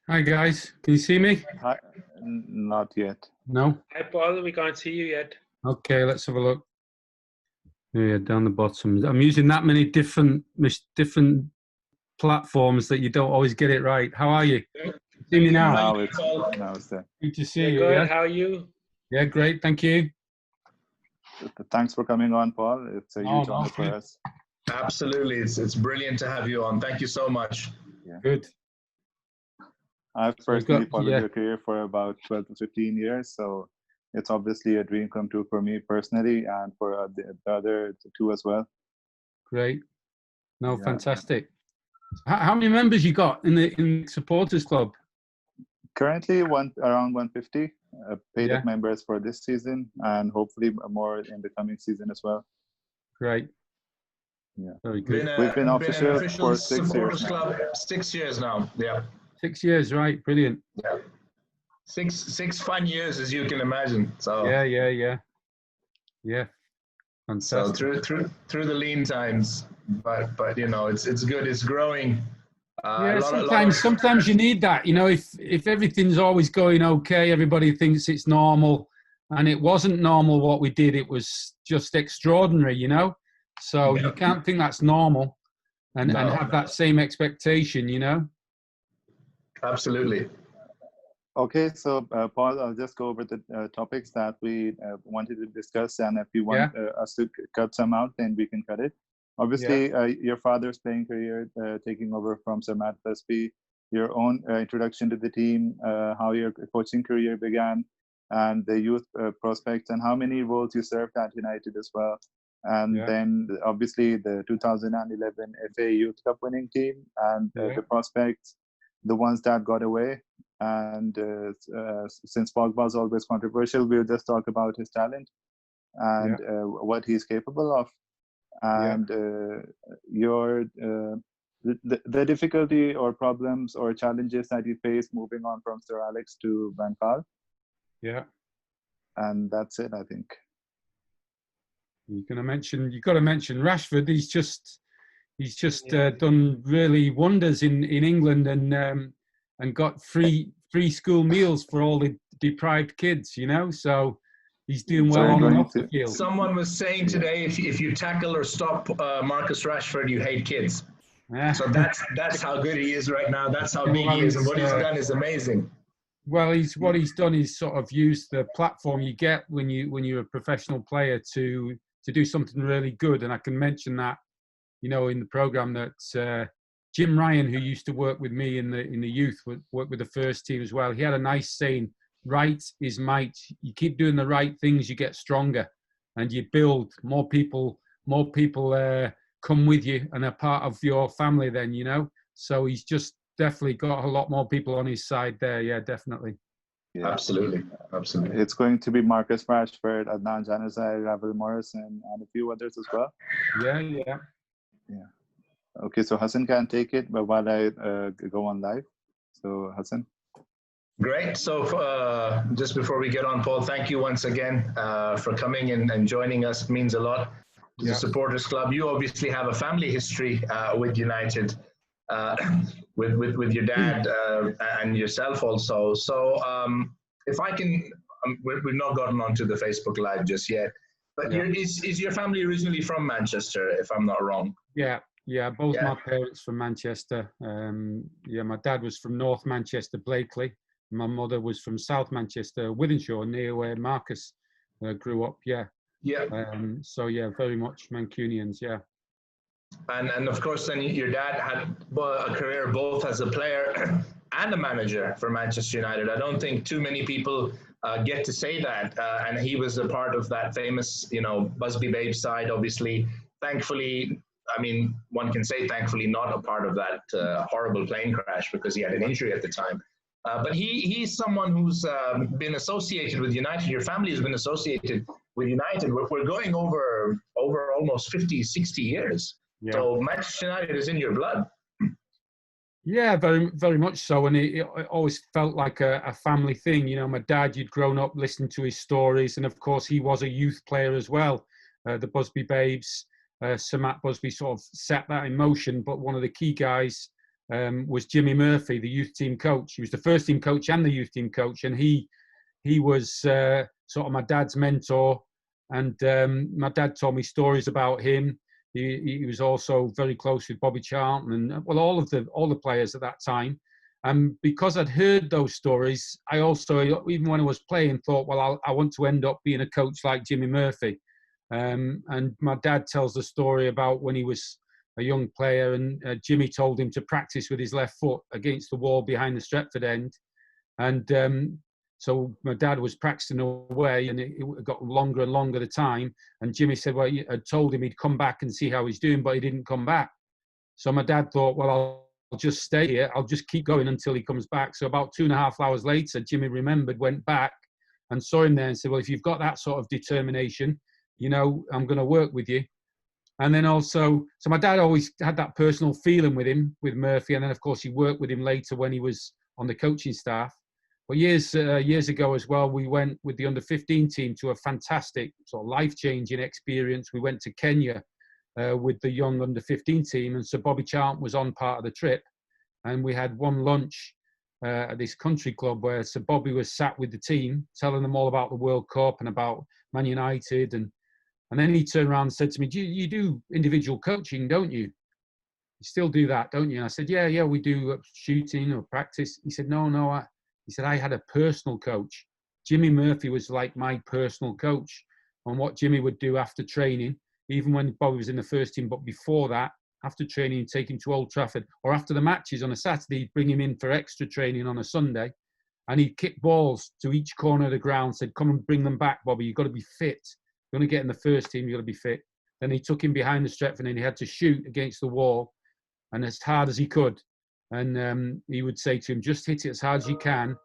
Hi guys, can you see me? Hi, not yet. No? Hi, Paul. We can't see you yet. Okay, let's have a look. Yeah, down the bottom. I'm using that many different platforms that you don't always get it right. How are you? See me now? Now it's there. Good to see We're you. good. Yeah? How are you? Yeah, great. Thank you. Thanks for coming on, Paul. It's a huge honor for good. us. Absolutely. It's brilliant to have you on. Thank you so much. Yeah. Good. I've personally followed your career for about 12 to 15 years, so it's obviously a dream come true for me personally and for the other two as well. Great. No, fantastic. How many members you got in the supporters club? Currently, around 150 paid-up members for this season, and hopefully more in the coming season as well. Great. Yeah. Very good. We've been official for 6 years now. Club, 6 years now. Yeah. 6 years, right? Brilliant. Yeah. Six fun years, as you can imagine. So yeah. Fantastic. So through the lean times, but you know it's good. It's growing. Sometimes you need that. You know, if everything's always going okay, everybody thinks it's normal, and it wasn't normal what we did. It was just extraordinary. You know, so you can't think that's normal, and have that same expectation. You know. Absolutely. Okay, so Paul, I'll just go over the topics that we wanted to discuss, and if you want us to cut some out, then we can cut it. Obviously, your father's playing career taking over from Sir Matt Busby, your own introduction to the team, how your coaching career began, and the youth prospects, and how many roles you served at United as well. And then, obviously, the 2011 FA Youth Cup winning team, and the prospects, the ones that got away. And since Pogba is always controversial, we'll just talk about his talent and what he's capable of. And the difficulty or problems or challenges that you face moving on from Sir Alex to Van Gaal. Yeah. And that's it, I think. You've got to mention Rashford. He's just done really wonders in England and got free school meals for all the deprived kids, you know, so he's doing well on and off the field. Someone was saying today, if you tackle or stop Marcus Rashford, you hate kids. So that's how good he is right now. That's how big he is, and what he's done is amazing. Well, what he's done is sort of use the platform you get when you're a professional player to do something really good, and I can mention that, you know, in the program that Jim Ryan, who used to work with me in the youth, worked with the first team as well. He had a nice saying: "Right is might." You keep doing the right things, you get stronger, and you build more people. More people come with you and are part of your family. Then, you know. So he's just definitely got a lot more people on his side there. Yeah, definitely. Yeah. Absolutely. It's going to be Marcus Rashford, Adnan Januzaj, Ravel Morrison, and a few others as well. Yeah. Okay, so Hassan can take it, but while I go on live. So Hassan. Great. So just before we get on, Paul, thank you once again for coming and joining us. It means a lot to the Supporters Club. You obviously have a family history with United, with your dad and yourself also. So if I can, we've not gotten onto the Facebook Live just yet, but is your family originally from Manchester, if I'm not wrong? Yeah, both my parents from Manchester. My dad was from North Manchester, Blakely. My mother was from South Manchester, Wythenshawe, near where Marcus grew up. So very much Mancunians. And of course, then your dad had a career both as a player and a manager for Manchester United. I don't think too many people get to say that. And he was a part of that famous, you know, Busby Babes side. Obviously, thankfully, I mean, one can say thankfully not a part of that horrible plane crash because he had an injury at the time. But he's someone who's been associated with United. Your family has been associated with United. We're going over almost 50, 60 years. So Manchester United is in your blood. Yeah, very, very much so. And it always felt like a family thing. You know, my dad, you'd grown up listening to his stories. And of course, he was a youth player as well. The Busby Babes, Sir Matt Busby sort of set that in motion. But one of the key guys was Jimmy Murphy, the youth team coach. He was the first team coach and the youth team coach, and he was sort of my dad's mentor. And my dad told me stories about him. He was also very close with Bobby Charlton and all the players at that time. And because I'd heard those stories, I also, even when I was playing, thought, well, I want to end up being a coach like Jimmy Murphy. And my dad tells the story about when he was a young player, and Jimmy told him to practice with his left foot against the wall behind the Stretford end. And so my dad was practicing away, and it got longer and longer the time. And Jimmy said, well, I told him he'd come back and see how he's doing, but he didn't come back. So my dad thought, well, I'll just stay here. I'll just keep going until he comes back. So about 2.5 hours later, Jimmy remembered, went back and saw him there and said, well, if you've got that sort of determination, you know, I'm going to work with you. And then also, so my dad always had that personal feeling with him, with Murphy. And then, of course, he worked with him later when he was on the coaching staff. But years ago as well, we went with the under-15 team to a fantastic sort of life-changing experience. We went to Kenya with the young under-15 team, and Sir Bobby Charlton was on part of the trip. And we had one lunch at this country club where Sir Bobby was sat with the team, telling them all about the World Cup and about Man United. And then he turned around and said to me, you do individual coaching, don't you? You still do that, don't you? And I said, yeah, we do shooting or practice. He said, no, he said, I had a personal coach. Jimmy Murphy was like my personal coach on what Jimmy would do after training, even when Bobby was in the first team. But before that, after training, he'd take him to Old Trafford, or after the matches on a Saturday, he'd bring him in for extra training on a Sunday. And he'd kick balls to each corner of the ground, said, come and bring them back, Bobby. You've got to be fit. You're going to get in the first team, you've got to be fit. Then he took him behind the Stretford and he had to shoot against the wall, and as hard as he could. And he would say to him, just hit it as hard as you can.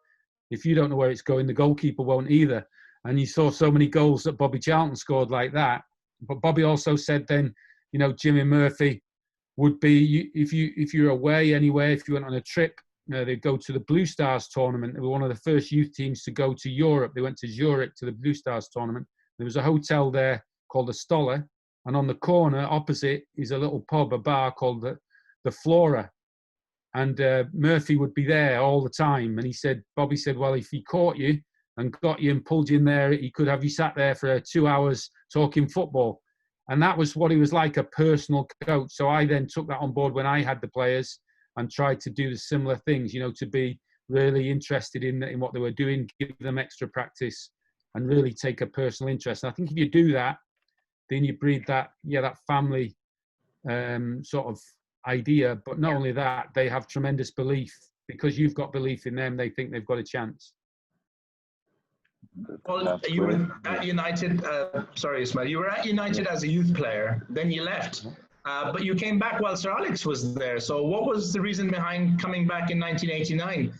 If you don't know where it's going, the goalkeeper won't either. And you saw so many goals that Bobby Charlton scored like that. But Bobby also said then, you know, Jimmy Murphy would be, if you're away anywhere, if you went on a trip, they'd go to the Blue Stars tournament. They were one of the first youth teams to go to Europe. They went to Zurich to the Blue Stars tournament. There was a hotel there called the Stoller. And on the corner opposite is a little pub, a bar called the Flora. And Murphy would be there all the time. And he said, Bobby said, well, if he caught you and got you and pulled you in there, he could have you sat there for 2 hours talking football. And that was what he was like, a personal coach. So I then took that on board when I had the players and tried to do the similar things, you know, to be really interested in what they were doing, give them extra practice and really take a personal interest. And I think if you do that, then you breed that family sort of idea. But not only that, they have tremendous belief. Because you've got belief in them, they think they've got a chance. Well, you were at United, sorry, Ismaeel, you were at United as a youth player, then you left. But you came back while Sir Alex was there. So what was the reason behind coming back in 1989?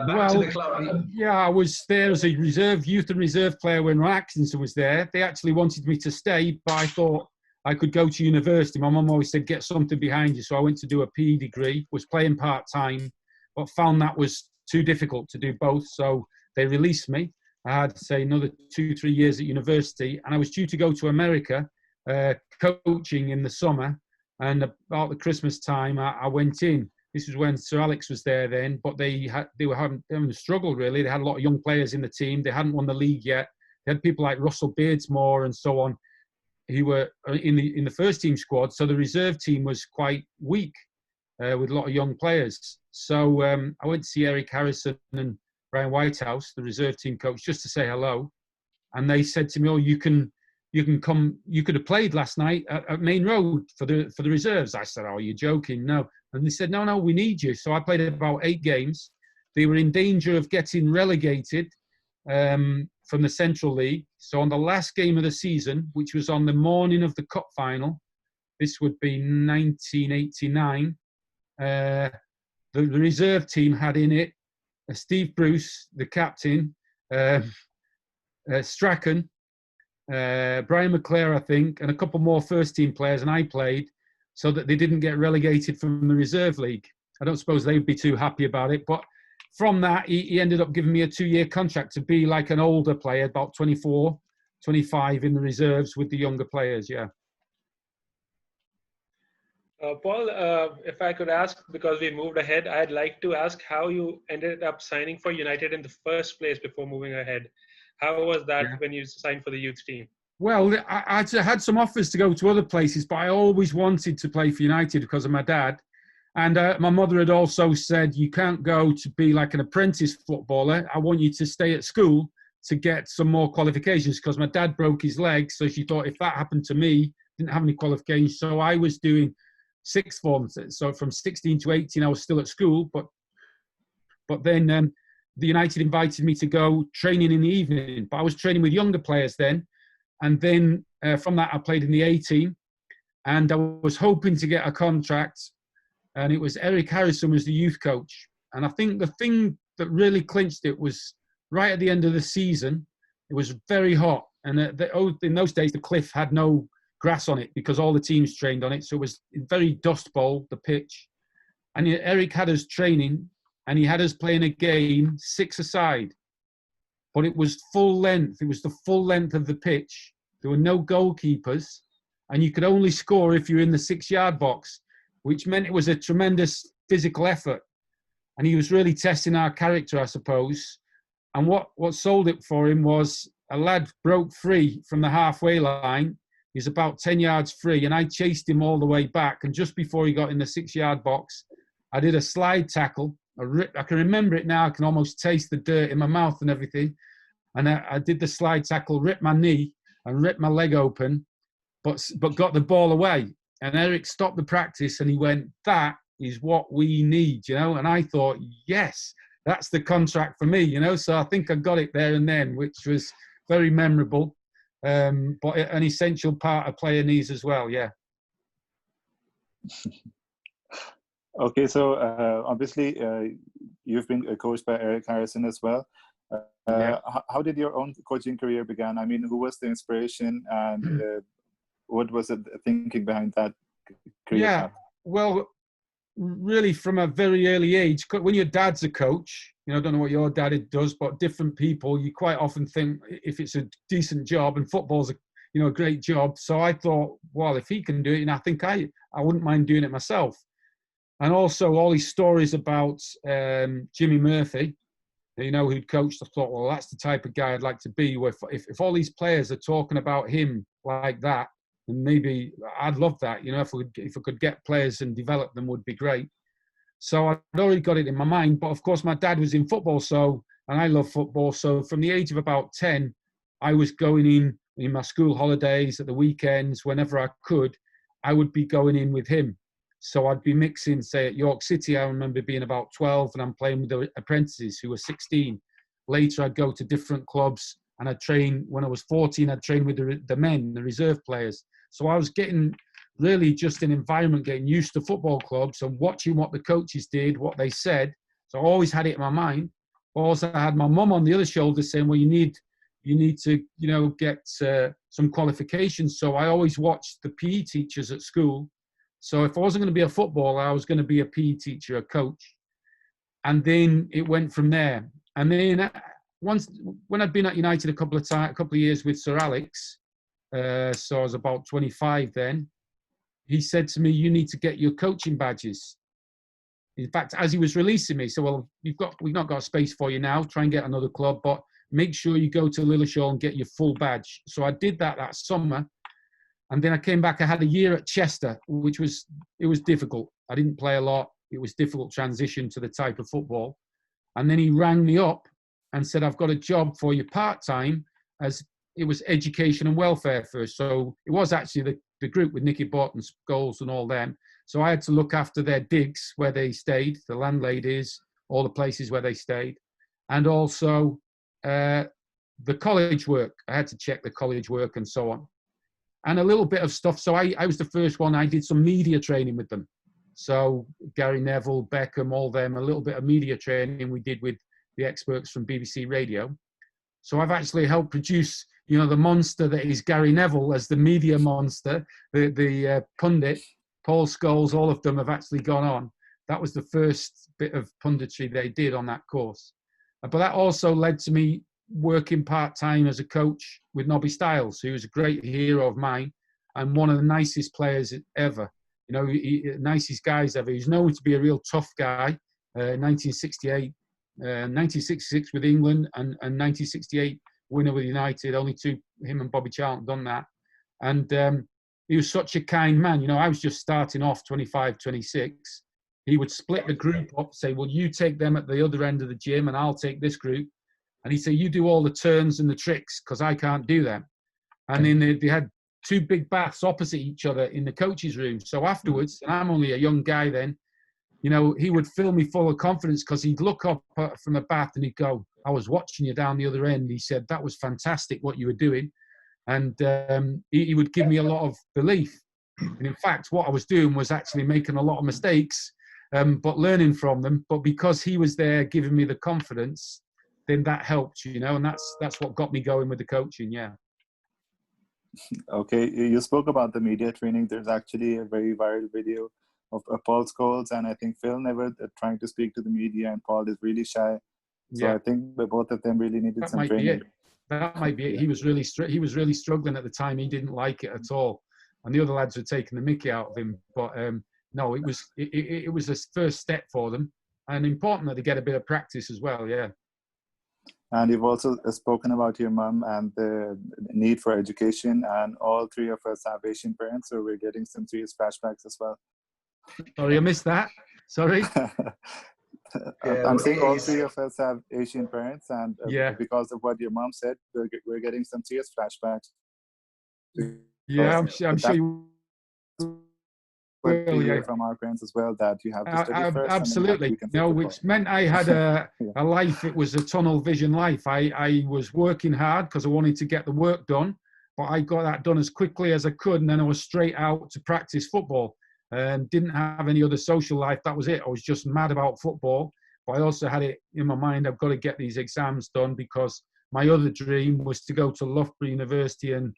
Back to the club? Yeah, I was there as a youth and reserve player when Ron Atkinson was there. They actually wanted me to stay, but I thought I could go to university. My mum always said, get something behind you. So I went to do a PE degree, was playing part-time, but found that was too difficult to do both. So they released me. I had, say, another 2-3 years at university, and I was due to go to America coaching in the summer. And about the Christmas time, I went in. This was when Sir Alex was there then, but they were having a struggle, really. They had a lot of young players in the team. They hadn't won the league yet. They had people like Russell Beardsmore and so on, who were in the first team squad. So the reserve team was quite weak with a lot of young players. So I went to see Eric Harrison and Brian Whitehouse, the reserve team coach, just to say hello. And they said to me, oh, you can come, you could have played last night at Main Road for the reserves. I said, oh, you're joking? No. And they said, no, we need you. So I played about 8 games. They were in danger of getting relegated from the Central League. So on the last game of the season, which was on the morning of the cup final, this would be 1989, the reserve team had in it Steve Bruce, the captain, Strachan, Brian McClare, I think, and a couple more first-team players, and I played, so that they didn't get relegated from the reserve league. I don't suppose they'd be too happy about it, but from that, he ended up giving me a 2-year contract to be like an older player, about 24, 25 in the reserves with the younger players, yeah. Paul, if I could ask, because we moved ahead, I'd like to ask how you ended up signing for United in the first place before moving ahead. How was that when you signed for the youth team? Well, I had some offers to go to other places, but I always wanted to play for United because of my dad. And my mother had also said, you can't go to be like an apprentice footballer. I want you to stay at school to get some more qualifications, because my dad broke his leg. So she thought, if that happened to me, didn't have any qualifications. So I was doing sixth form. So from 16 to 18, I was still at school. But then the United invited me to go training in the evening. But I was training with younger players then. And then from that, I played in the A team. And I was hoping to get a contract. And it was Eric Harrison was the youth coach. And I think the thing that really clinched it was right at the end of the season. It was very hot. And in those days, the cliff had no grass on it because all the teams trained on it. So it was very dust bowl, the pitch. And Eric had us training and he had us playing a game 6-a-side. But it was full length. It was the full length of the pitch. There were no goalkeepers. And you could only score if you were in the 6-yard box, which meant it was a tremendous physical effort. And he was really testing our character, I suppose. And what sold it for him was a lad broke free from the halfway line. He was about 10 yards free, and I chased him all the way back. And just before he got in the 6-yard box, I did a slide tackle. I can remember it now. I can almost taste the dirt in my mouth and everything. And I did the slide tackle, ripped my knee and ripped my leg open, but got the ball away. And Eric stopped the practice and he went, that is what we need, And I thought, yes, that's the contract for me, So I think I got it there and then, which was very memorable. But an essential part of player needs as well, yeah. Okay, so obviously you've been coached by Eric Harrison as well. How did your own coaching career begin? I mean, who was the inspiration and what was the thinking behind that career path? Well, really from a very early age, when your dad's a coach, I don't know what your dad does, but different people, you quite often think if it's a decent job, and football's a great job. So I thought, well, if he can do it, and I think I wouldn't mind doing it myself. And also all these stories about Jimmy Murphy, who'd coached, I thought, well, that's the type of guy I'd like to be. If all these players are talking about him like that, then maybe I'd love that. If we could get players and develop them, would be great. So I'd already got it in my mind. But of course, my dad was in football, and I love football. So from the age of about 10, I was going in my school holidays, at the weekends, whenever I could, I would be going in with him. So I'd be mixing, say, at York City, I remember being about 12 and I'm playing with the apprentices who were 16. Later, I'd go to different clubs and I'd train. When I was 14, I'd train with the men, the reserve players. So I was getting really just an environment, getting used to football clubs and watching what the coaches did, what they said. So I always had it in my mind. Also, I had my mum on the other shoulder saying, well, you need to, get some qualifications. So I always watched the PE teachers at school. So if I wasn't going to be a footballer, I was going to be a PE teacher, a coach. And then it went from there. And then when I'd been at United a couple of years with Sir Alex, so I was about 25 then, he said to me, you need to get your coaching badges. In fact, as he was releasing me, so, well, we've not got a space for you now. Try and get another club, but make sure you go to Lilleshall and get your full badge. So I did that summer. And then I came back. I had a year at Chester, it was difficult. I didn't play a lot. It was difficult transition to the type of football. And then he rang me up and said, I've got a job for you part-time, as it was education and welfare first. So it was actually the group with Nicky Butt and Scholes and all them. So I had to look after their digs where they stayed, the landladies, all the places where they stayed. And also the college work. I had to check the college work and so on. And a little bit of stuff. So I was the first one. I did some media training with them. So Gary Neville, Beckham, all them, a little bit of media training we did with the experts from BBC Radio. So I've actually helped produce, the monster that is Gary Neville as the media monster, the pundit, Paul Scholes, all of them have actually gone on. That was the first bit of punditry they did on that course. But that also led to me working part-time as a coach with Nobby Stiles, who was a great hero of mine and one of the nicest players ever. You know, nicest guys ever. He's known to be a real tough guy. 1968, 1966 with England, and 1968 winner with United. Only two, him and Bobby Charlton, done that. And he was such a kind man. You know, I was just starting off 25, 26. He would split the group up, say, well, you take them at the other end of the gym and I'll take this group. And he'd say, you do all the turns and the tricks because I can't do them. And then they had two big baths opposite each other in the coach's room. So afterwards, and I'm only a young guy then, you know, he would fill me full of confidence because he'd look up from the bath and he'd go, I was watching you down the other end. He said, that was fantastic what you were doing. And he would give me a lot of belief. And in fact, what I was doing was actually making a lot of mistakes, but learning from them. But because he was there giving me the confidence, then that helped, you know, and that's what got me going with the coaching, yeah. Okay, you spoke about the media training. There's actually a very viral video of Paul Scholes, and I think Phil never trying to speak to the media, and Paul is really shy. So yeah. I think both of them really needed some training. That might be it. He was really struggling at the time. He didn't like it at all, and the other lads were taking the mickey out of him. But no, it was a first step for them, and important that they get a bit of practice as well. Yeah. And you've also spoken about your mum and the need for education, and all three of us have Asian parents, so we're getting some serious flashbacks as well. Sorry, I missed that. Sorry. I'm saying all three of us have Asian parents, and because of what your mom said, we're getting some serious flashbacks. Yeah, I'm sure you will hear from our parents as well that you have to study first. Absolutely. No, which meant I had a life. It was a tunnel vision life. I was working hard because I wanted to get the work done, but I got that done as quickly as I could, and then I was straight out to practice football. Didn't have any other social life. That was it. I was just mad about football, but I also had it in my mind, I've got to get these exams done, because my other dream was to go to Loughborough University and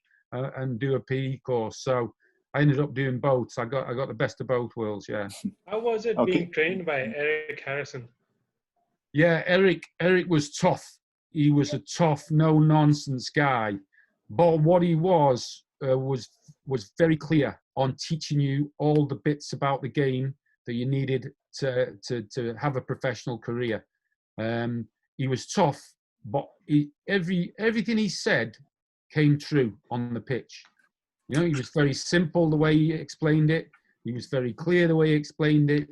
do a PE course. So I ended up doing both. I got the best of both worlds. Yeah. How was it being trained by Eric Harrison? Yeah, Eric was tough. He was a tough, no nonsense guy, but what he was very clear on teaching you all the bits about the game that you needed to have a professional career. He was tough, but everything he said came true on the pitch. You know, he was very simple the way he explained it. He was very clear the way he explained it.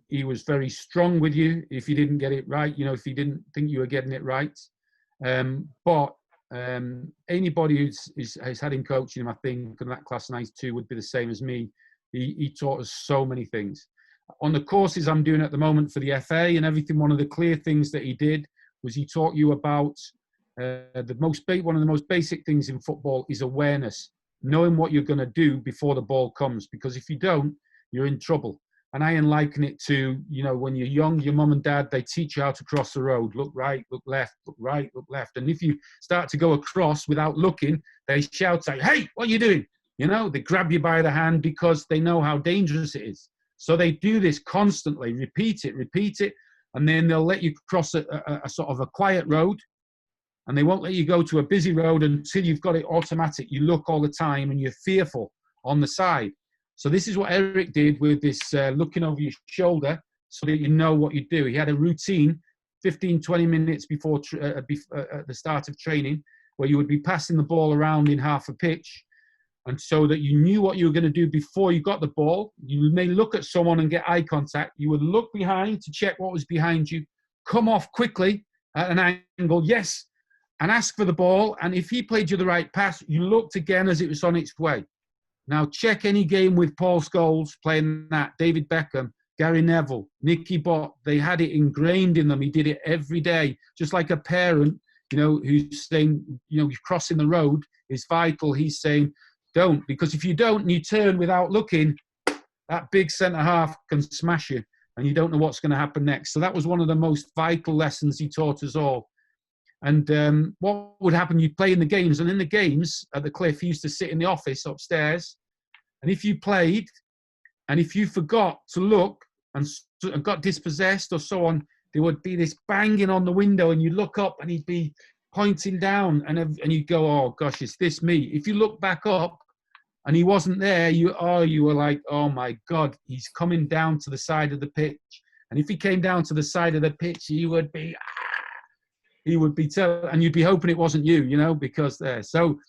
He was very strong with you if you didn't get it right, you know, if you didn't think you were getting it right. But anybody who's had him coaching him, I think, in that class 92 would be the same as me. He taught us so many things. On the courses I'm doing at the moment for the FA and everything, one of the clear things that he did was he taught you about one of the most basic things in football is awareness, knowing what you're going to do before the ball comes, because if you don't, you're in trouble. And I liken it to, you know, when you're young, your mum and dad, they teach you how to cross the road. Look right, look left, look right, look left. And if you start to go across without looking, they shout, say, hey, what are you doing? You know, they grab you by the hand because they know how dangerous it is. So they do this constantly, repeat it. And then they'll let you cross a sort of a quiet road. And they won't let you go to a busy road until you've got it automatic. You look all the time and you're fearful on the side. So this is what Eric did with this looking over your shoulder so that you know what you do. He had a routine 15, 20 minutes before at the start of training where you would be passing the ball around in half a pitch. And so that you knew what you were going to do before you got the ball. You may look at someone and get eye contact. You would look behind to check what was behind you, come off quickly at an angle, yes, and ask for the ball. And if he played you the right pass, you looked again as it was on its way. Now, check any game with Paul Scholes playing that, David Beckham, Gary Neville, Nicky Bott. They had it ingrained in them. He did it every day, just like a parent, you know, who's saying, you know, crossing the road is vital. He's saying, don't, because if you don't and you turn without looking, that big centre-half can smash you and you don't know what's going to happen next. So that was one of the most vital lessons he taught us all. And what would happen, you'd play in the games, and in the games at the Cliff, he used to sit in the office upstairs, and if you played, and if you forgot to look and got dispossessed or so on, there would be this banging on the window, and you look up, and he'd be pointing down, and you'd go, oh gosh, is this me? If you look back up, and he wasn't there, you were like, oh my God, he's coming down to the side of the pitch. And if he came down to the side of the pitch, he would be and you'd be hoping it wasn't you, you know, because there. So,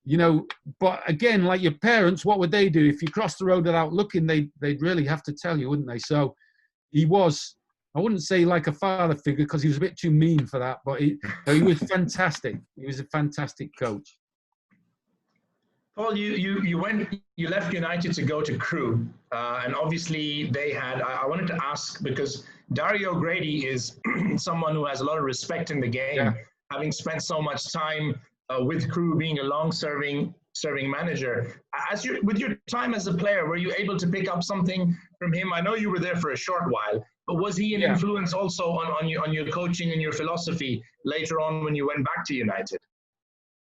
you know, but again, like your parents, what would they do? If you crossed the road without looking, they'd really have to tell you, wouldn't they? So he was, I wouldn't say like a father figure because he was a bit too mean for that, but he was fantastic. He was a fantastic coach. Paul, you left United to go to Crewe, and obviously they had. I wanted to ask because Dario Grady is someone who has a lot of respect in the game, having spent so much time with Crewe, being a long-serving manager. With your time as a player, were you able to pick up something from him? I know you were there for a short while, but was he an influence also on your coaching and your philosophy later on when you went back to United?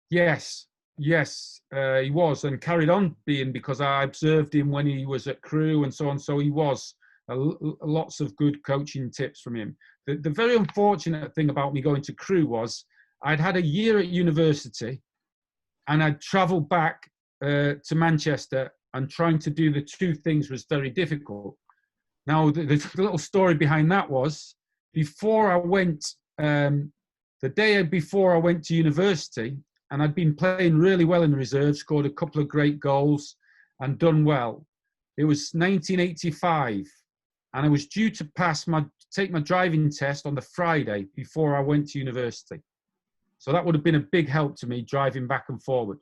Yes, he was, and carried on being, because I observed him when he was at Crewe and so on. So he was lots of good coaching tips from him. The very unfortunate thing about me going to Crewe was I'd had a year at university, and I'd travelled back to Manchester, and trying to do the two things was very difficult. Now, the little story behind that was, before I went, the day before I went to university, and I'd been playing really well in the reserve, scored a couple of great goals and done well. It was 1985, and I was due to take my driving test on the Friday before I went to university. So that would have been a big help to me driving back and forward.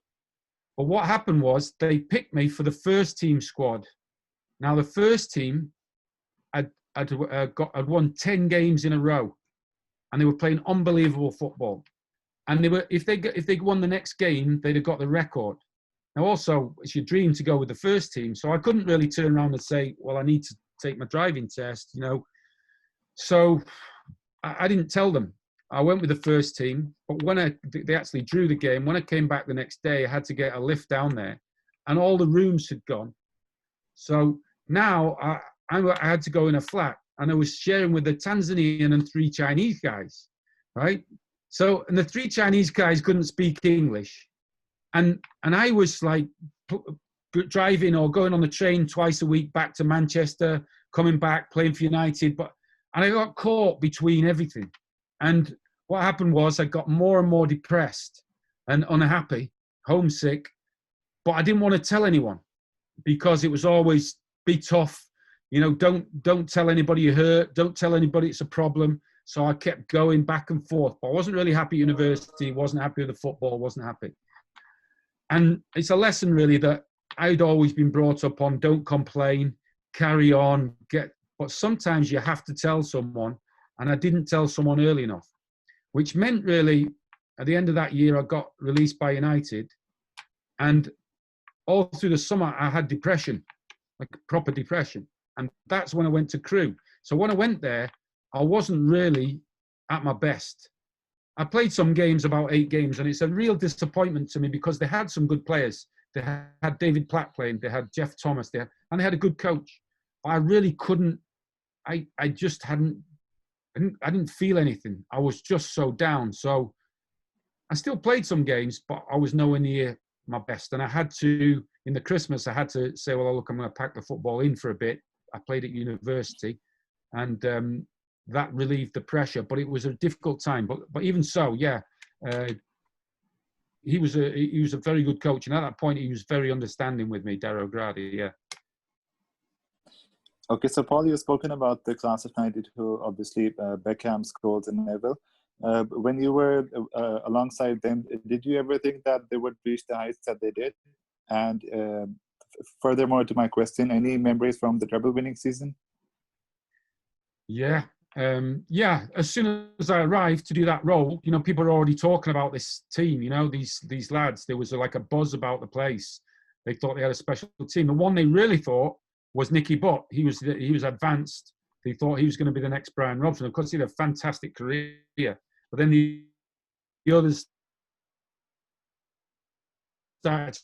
But what happened was they picked me for the first team squad. Now the first team, I'd won 10 games in a row, and they were playing unbelievable football. And if they won the next game, they'd have got the record. Now also, it's your dream to go with the first team. So I couldn't really turn around and say, well, I need to take my driving test, you know. So I didn't tell them. I went with the first team, but when they actually drew the game, when I came back the next day, I had to get a lift down there, and all the rooms had gone. So now I had to go in a flat, and I was sharing with the Tanzanian and 3 Chinese guys, right? So, and the 3 Chinese guys couldn't speak English, and I was like driving or going on the train twice a week back to Manchester, coming back, playing for United, and I got caught between everything. And what happened was I got more and more depressed and unhappy, homesick, but I didn't want to tell anyone, because it was always be tough, you know, don't tell anybody you're hurt, don't tell anybody it's a problem. So I kept going back and forth, but I wasn't really happy at university, wasn't happy with the football, wasn't happy. And it's a lesson really that I'd always been brought up on: don't complain, carry on, but sometimes you have to tell someone. And I didn't tell someone early enough, which meant really at the end of that year, I got released by United. And all through the summer, I had depression, like proper depression. And that's when I went to Crewe. So when I went there, I wasn't really at my best. I played some games, about 8 games, and it's a real disappointment to me, because they had some good players. They had David Platt playing, they had Jeff Thomas there, and they had a good coach. But I really couldn't, I just I didn't feel anything. I was just so down. So I still played some games, but I was nowhere near my best. And I had to, in the Christmas, I had to say, well, look, I'm going to pack the football in for a bit. I played at university, and that relieved the pressure. But it was a difficult time. But even so, he was a very good coach. And at that point, he was very understanding with me, Dario Grady, yeah. Okay, so Paul, you've spoken about the class of '92, obviously Beckham, Scholes, and Neville. When you were alongside them, did you ever think that they would reach the heights that they did? And furthermore to my question, any memories from the treble-winning season? Yeah. As soon as I arrived to do that role, you know, people are already talking about this team. You know, these lads. There was like a buzz about the place. They thought they had a special team. The one they really thought was Nicky Butt. He was advanced. They thought he was going to be the next Brian Robson. Of course, he had a fantastic career. But then the others started,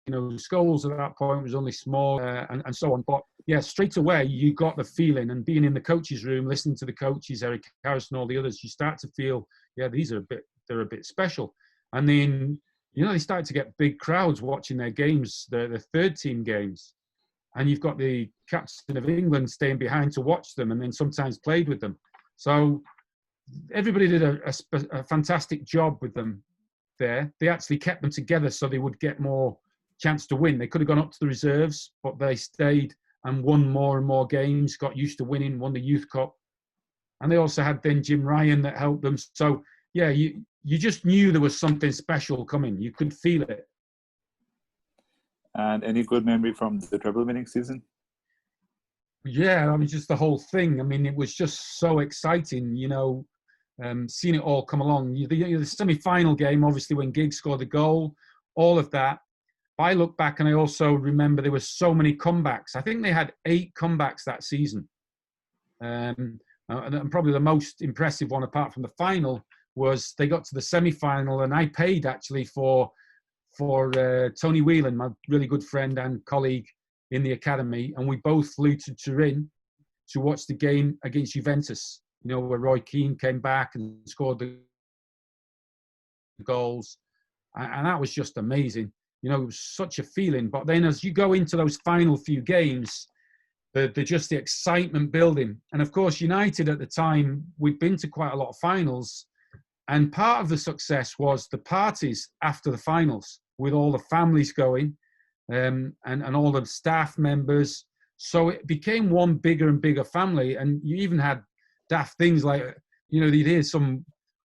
you know, Scholes at that point was only small and so on. But yeah, straight away you got the feeling, and being in the coaches' room, listening to the coaches, Eric Harris and all the others, you start to feel, yeah, they're a bit special. And then you know, they started to get big crowds watching their games, the third team games. And you've got the captain of England staying behind to watch them and then sometimes played with them. So everybody did a fantastic job with them there. They actually kept them together so they would get more chance to win. They could have gone up to the reserves, but they stayed and won more and more games, got used to winning, won the Youth Cup. And they also had then Jim Ryan that helped them. So, yeah, you just knew there was something special coming. You could feel it. And any good memory from the treble winning season? Yeah, I mean, just the whole thing. I mean, it was just so exciting, you know, seeing it all come along. The semi-final game, obviously, when Giggs scored the goal, all of that. I look back and I also remember there were so many comebacks. I think they had 8 comebacks that season. And probably the most impressive one, apart from the final, was they got to the semi-final, and I paid actually for Tony Whelan, my really good friend and colleague in the academy, and we both flew to Turin to watch the game against Juventus, you know, where Roy Keane came back and scored the goals. And that was just amazing. You know, it was such a feeling. But then as you go into those final few games, just the excitement building. And of course, United at the time, we'd been to quite a lot of finals. And part of the success was the parties after the finals, with all the families going and all the staff members. So it became one bigger and bigger family. And you even had daft things like, you know, you'd hear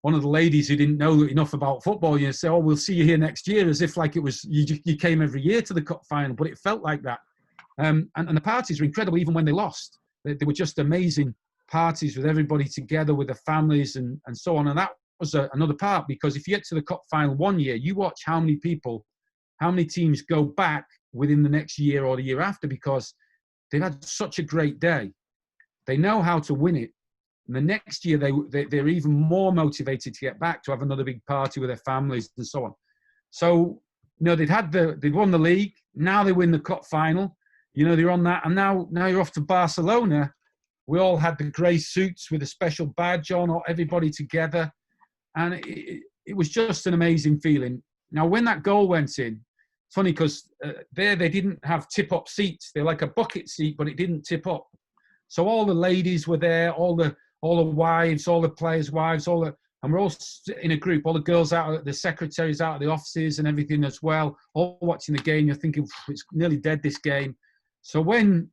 one of the ladies who didn't know enough about football, you know, say, oh, we'll see you here next year, as if like it was, you came every year to the cup final, but it felt like that. And the parties were incredible, even when they lost. They were just amazing parties with everybody together, with the families and so on. And that was another part, because if you get to the cup final one year, you watch how many teams go back within the next year or the year after, because they've had such a great day. They know how to win it. And the next year, they're even more motivated to get back, to have another big party with their families and so on. So, you know, they'd won the league. Now they win the cup final. You know, they're on that. And now you're off to Barcelona. We all had the grey suits with a special badge on, everybody together. And it was just an amazing feeling. Now, when that goal went in, it's funny because they didn't have tip-up seats. They're like a bucket seat, but it didn't tip up. So all the ladies were there, all the wives, all the players' wives, and we're all in a group, all the girls the secretaries out of the offices and everything as well, all watching the game. You're thinking, it's nearly dead, this game. So when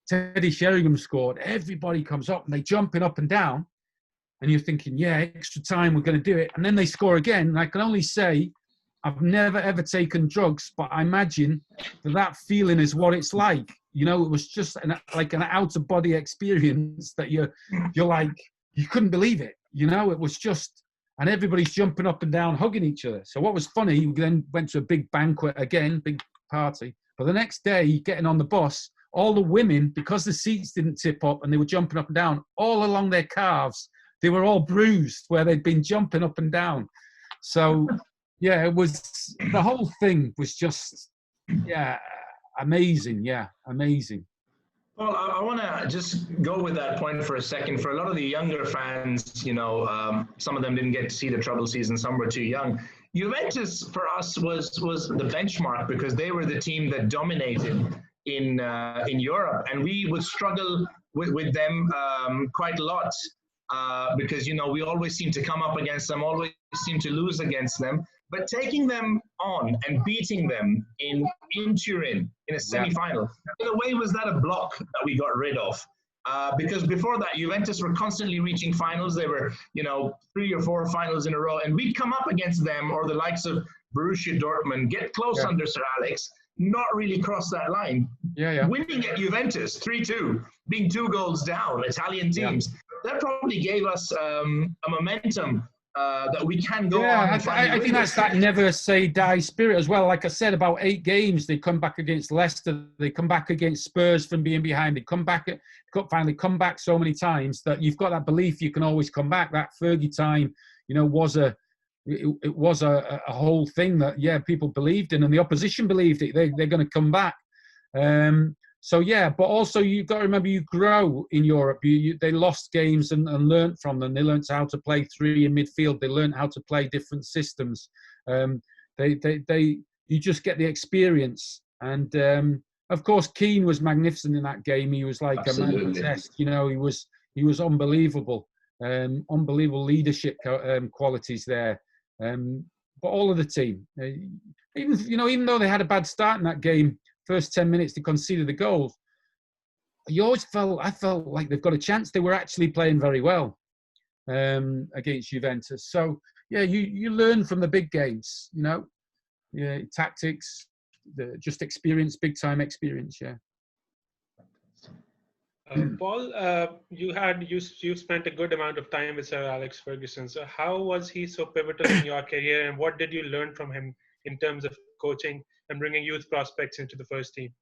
Teddy Sheringham scored, everybody comes up and they jumping up and down. And you're thinking, yeah, extra time, we're going to do it. And then they score again. And I can only say, I've never, ever taken drugs, but I imagine that feeling is what it's like. You know, it was just like an out-of-body experience that you're like, you couldn't believe it. You know, it was just, and everybody's jumping up and down, hugging each other. So what was funny, we then went to a big banquet again, big party. But the next day, getting on the bus, all the women, because the seats didn't tip up and they were jumping up and down, all along their calves, they were all bruised where they'd been jumping up and down. So, yeah, it was, the whole thing was just, yeah, amazing. Yeah, amazing. Well, I want to just go with that point for a second. For a lot of the younger fans, you know, some of them didn't get to see the treble season, some were too young. Juventus, for us, was the benchmark, because they were the team that dominated in Europe. And we would struggle with them quite a lot. Because, you know, we always seem to come up against them, always seem to lose against them. But taking them on and beating them in Turin in a semi-final, in a way, was that a block that we got rid of? Because before that, Juventus were constantly reaching finals. They were, you know, 3 or 4 finals in a row. And we'd come up against them, or the likes of Borussia Dortmund, get close under Sir Alex, not really cross that line. Winning at Juventus 3-2, being 2 goals down, Italian teams, that probably gave us a momentum that we can go on. I think that's that never say die spirit as well. Like I said, about 8 games, they come back against Leicester, they come back against Spurs from being behind, they come back at finally come back so many times that you've got that belief you can always come back. That Fergie time, you know, was a whole thing that people believed in, and the opposition believed it. They're going to come back. So yeah, but also you've got to remember, you grow in Europe. They lost games and learnt from them. They learnt how to play 3 in midfield. They learnt how to play different systems. You just get the experience. And of course, Keane was magnificent in that game. He was like Absolutely. a man possessed. You know, he was unbelievable. Unbelievable leadership qualities there. But all of the team, even though they had a bad start in that game, first 10 minutes they conceded the goals. I felt like they've got a chance. They were actually playing very well against Juventus. So yeah, you learn from the big games. You know, yeah, tactics, just experience, big time experience. Yeah. Paul, you spent a good amount of time with Sir Alex Ferguson. So how was he so pivotal in your career, and what did you learn from him in terms of coaching and bringing youth prospects into the first team?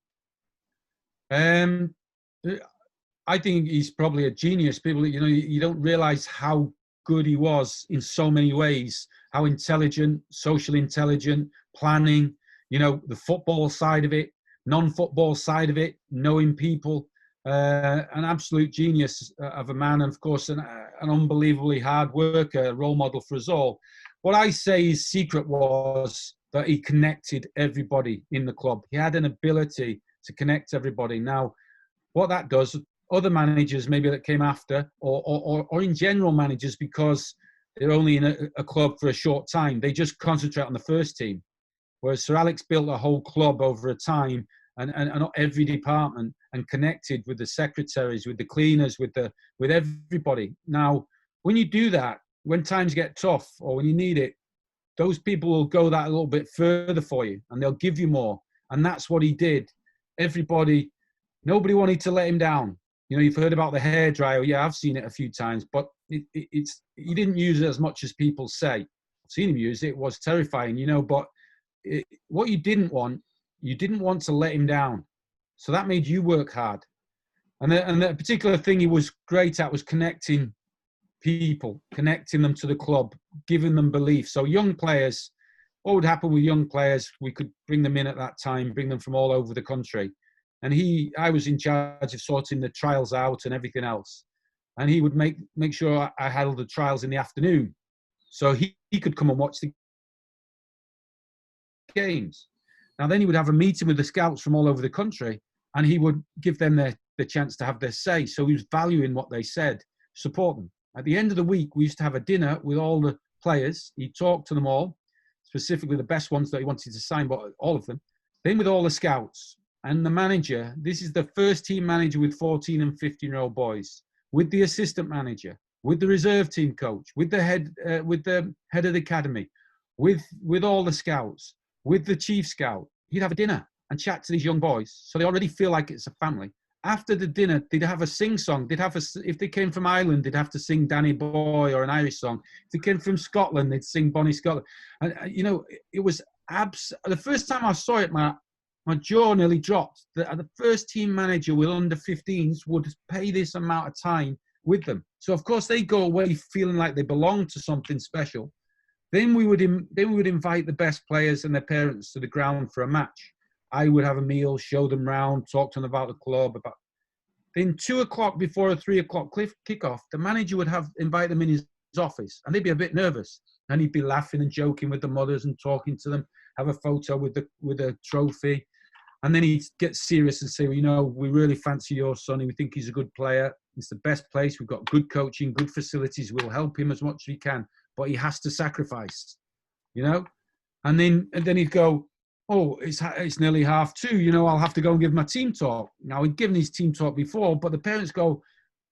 I think he's probably a genius. People, you don't realize how good he was in so many ways. How intelligent, social intelligent, planning. The football side of it, non-football side of it, knowing people. An absolute genius of a man, and of course an unbelievably hard worker, role model for us all. What I say his secret was that he connected everybody in the club. He had an ability to connect everybody. Now, what that does, other managers maybe that came after, or in general managers, because they're only in a club for a short time, they just concentrate on the first team. Whereas Sir Alex built a whole club over a time, and every department, and connected with the secretaries, with the cleaners, with everybody. Now, when you do that, when times get tough or when you need it, those people will go that a little bit further for you, and they'll give you more. And that's what he did. Nobody wanted to let him down. You've heard about the hairdryer. Yeah, I've seen it a few times, but he didn't use it as much as people say. I've seen him use it. It was terrifying, but what you didn't want to let him down. So that made you work hard. And the particular thing he was great at was connecting people, connecting them to the club, giving them belief. So young players, what would happen with young players? We could bring them in at that time, bring them from all over the country. And I was in charge of sorting the trials out and everything else. And he would make sure I handled the trials in the afternoon. So he could come and watch the games. Now, then he would have a meeting with the scouts from all over the country, and he would give them the chance to have their say. So he was valuing what they said, support them. At the end of the week, we used to have a dinner with all the players. He talked to them all, specifically the best ones that he wanted to sign, but all of them. Then with all the scouts and the manager. This is the first team manager with 14 and 15-year-old boys, with the assistant manager, with the reserve team coach, with the head of the academy, with all the scouts, with the chief scout. He'd have a dinner and chat to these young boys, so they already feel like it's a family. After the dinner, they'd have a sing song. If they came from Ireland, they'd have to sing Danny Boy or an Irish song. If they came from Scotland, they'd sing Bonnie Scotland. And it was the first time I saw it, my jaw nearly dropped. The first team manager with under 15s would pay this amount of time with them. So of course they go away feeling like they belong to something special. Then we would invite the best players and their parents to the ground for a match. I would have a meal, show them round, talk to them about the club. Then 2 o'clock before a 3 o'clock kickoff, the manager would invite them in his office, and they'd be a bit nervous. And he'd be laughing and joking with the mothers and talking to them, have a photo with a trophy. And then he'd get serious and say, well, we really fancy your son. We think he's a good player. It's the best place. We've got good coaching, good facilities. We'll help him as much as we can, but he has to sacrifice, And then he'd go, oh, it's nearly 2:30. I'll have to go and give my team talk. Now, he'd given his team talk before, but the parents go,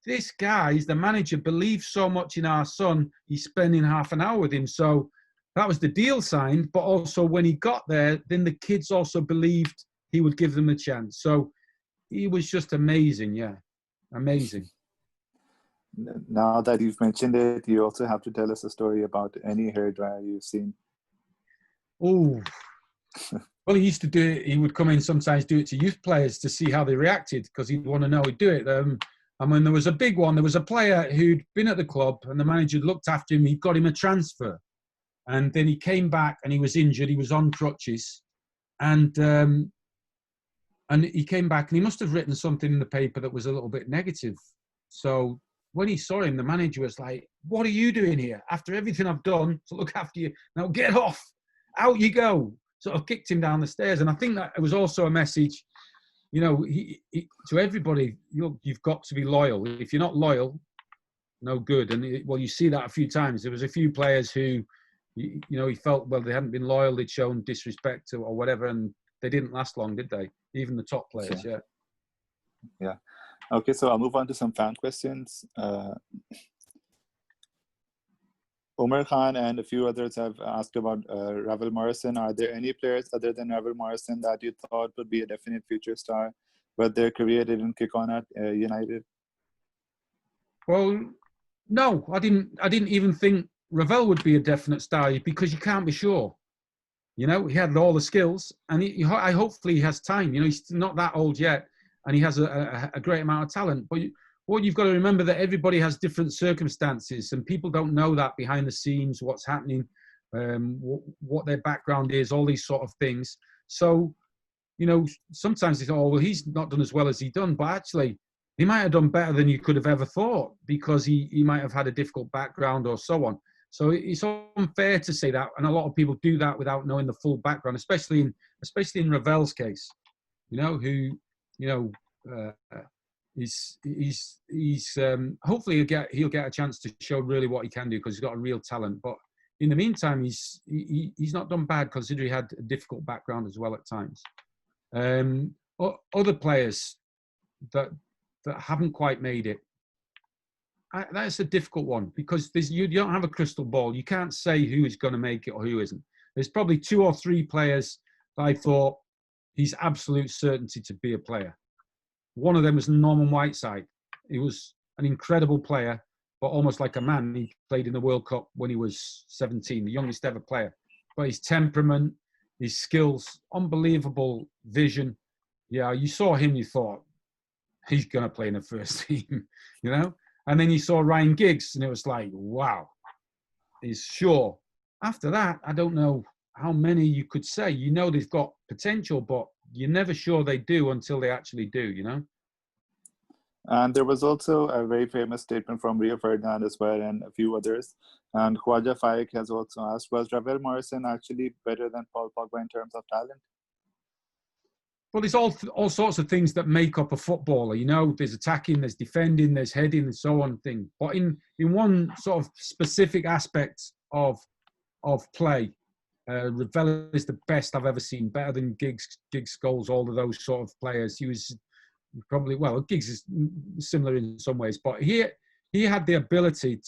this guy, the manager, believes so much in our son, he's spending half an hour with him. So that was the deal signed. But also when he got there, then the kids also believed he would give them a chance. So he was just amazing. Yeah, amazing. Now that you've mentioned it, you also have to tell us a story about any hairdryer you've seen. Oh, well, he used to do it. He would come in sometimes, do it to youth players to see how they reacted, because he'd want to know he'd do it. And when there was a big one, there was a player who'd been at the club and the manager looked after him. He got him a transfer. And then he came back and he was injured. He was on crutches. And he came back and he must have written something in the paper that was a little bit negative. So when he saw him, the manager was like, what are you doing here? After everything I've done to look after you, now get off. out you go, sort of kicked him down the stairs. And I think that it was also a message, you know, to everybody, you've got to be loyal. If you're not loyal, no good. And you see that a few times. There was a few players who, you know, he felt, well, they hadn't been loyal, they'd shown disrespect to or whatever, and they didn't last long, did they? Even the top players, yeah. Okay, so I'll move on to some fan questions. Umar Khan and a few others have asked about Ravel Morrison. Are there any players other than Ravel Morrison that you thought would be a definite future star, but their career didn't kick on at United? Well, no, I didn't even think Ravel would be a definite star, because you can't be sure. You know, he had all the skills, and hopefully he has time. You know, he's not that old yet, and he has a great amount of talent. But what you've got to remember, that everybody has different circumstances, and people don't know that behind the scenes, what's happening, what their background is, all these sort of things. So, you know, sometimes they thought, oh, well, he's not done as well as he done, but actually, he might have done better than you could have ever thought, because he might have had a difficult background or so on. So it's unfair to say that, and a lot of people do that without knowing the full background, especially in Ravel's case. You know, who, you know, he's hopefully he'll get a chance to show really what he can do, because he's got a real talent. But in the meantime, he's not done bad, considering he had a difficult background as well at times. Other players that haven't quite made it. That's a difficult one, because you don't have a crystal ball. You can't say who is going to make it or who isn't. There's probably 2 or 3 players that I thought he's absolute certainty to be a player. One of them was Norman Whiteside. He was an incredible player, but almost like a man. He played in the World Cup when he was 17, the youngest ever player. But his temperament, his skills, unbelievable vision. Yeah, you saw him, you thought, he's going to play in the first team, you know? And then you saw Ryan Giggs, and it was like, wow, he's sure. After that, I don't know how many you could say. You know they've got potential, but you're never sure they do until they actually do, you know? And there was also a very famous statement from Rio Ferdinand as well, and a few others. And Khwaja Faik has also asked, was Ravel Morrison actually better than Paul Pogba in terms of talent? Well, there's all sorts of things that make up a footballer. You know, there's attacking, there's defending, there's heading, and so on. But in one sort of specific aspect of play, Ravel is the best I've ever seen. Better than Giggs, Scholes, all of those sort of players. He was probably, well, Giggs is similar in some ways, but he had the ability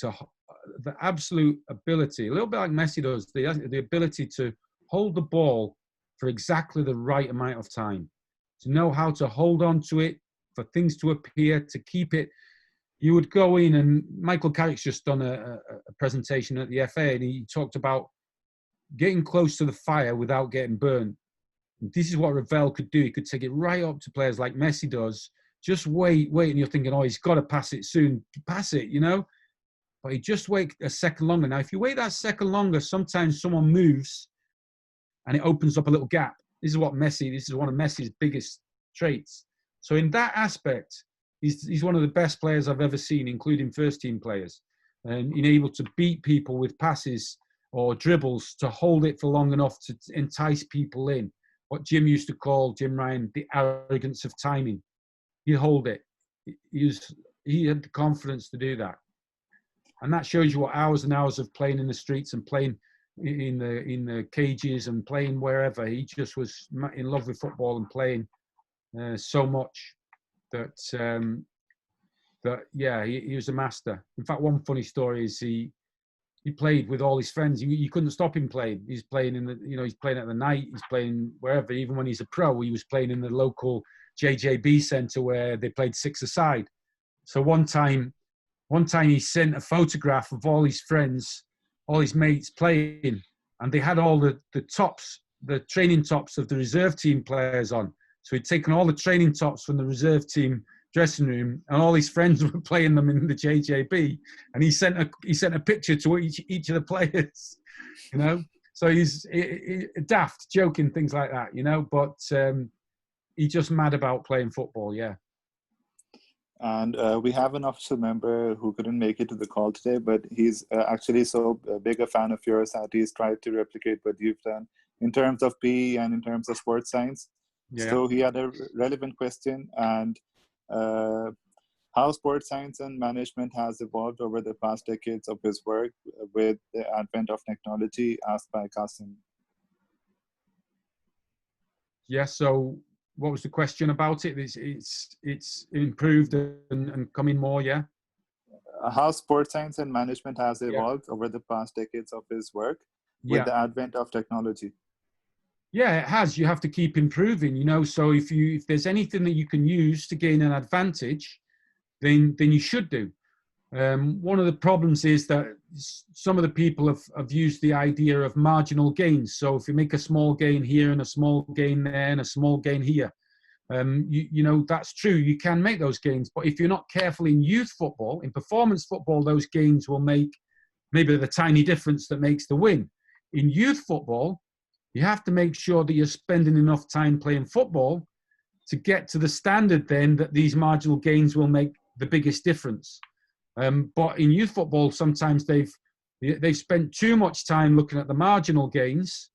the absolute ability, a little bit like Messi does, the ability to hold the ball for exactly the right amount of time, to know how to hold on to it, for things to appear, to keep it. You would go in, and Michael Carrick's just done a presentation at the FA, and he talked about getting close to the fire without getting burned. And this is what Ravel could do. He could take it right up to players like Messi does. Just wait, and you're thinking, oh, he's got to pass it soon. Pass it, you know? But he just wait a second longer. Now, if you wait that second longer, sometimes someone moves and it opens up a little gap. This is one of Messi's biggest traits. So in that aspect, he's one of the best players I've ever seen, including first-team players. And being able to beat people with passes or dribbles, to hold it for long enough to entice people in. What Jim Ryan, the arrogance of timing. He'd hold it. He had the confidence to do that. And that shows you what hours and hours of playing in the streets and playing in the cages and playing wherever. He just was in love with football and playing so much that he was a master. In fact, one funny story is he played with all his friends. You couldn't stop him playing. He's playing he's playing at the night. He's playing wherever. Even when he's a pro, he was playing in the local JJB centre where they played 6-a-side. So one time he sent a photograph of all his friends, all his mates playing, and they had all the tops, the training tops of the reserve team players on. So he'd taken all the training tops from the reserve team dressing room, and all his friends were playing them in the JJB. And he sent a picture to each of the players, you know. So he's daft, joking, things like that, you know. But he's just mad about playing football, yeah. And we have an official member who couldn't make it to the call today, but he's actually so big a fan of yours that he's tried to replicate what you've done in terms of PE and in terms of sports science. Yeah. So he had a relevant question, and how sports science and management has evolved over the past decades of his work with the advent of technology, asked by Hassan. Yeah, so what was the question about it? It's improved and coming more, yeah? How sports science and management has evolved over the past decades of his work with the advent of technology. Yeah, it has. You have to keep improving, you know. So if there's anything that you can use to gain an advantage, then you should do. One of the problems is that some of the people have used the idea of marginal gains. So if you make a small gain here and a small gain there and a small gain here, you know, that's true. You can make those gains. But if you're not careful in youth football, in performance football, those gains will make maybe the tiny difference that makes the win. In youth football, you have to make sure that you're spending enough time playing football to get to the standard then that these marginal gains will make the biggest difference. But in youth football, sometimes they've spent too much time looking at the marginal gains,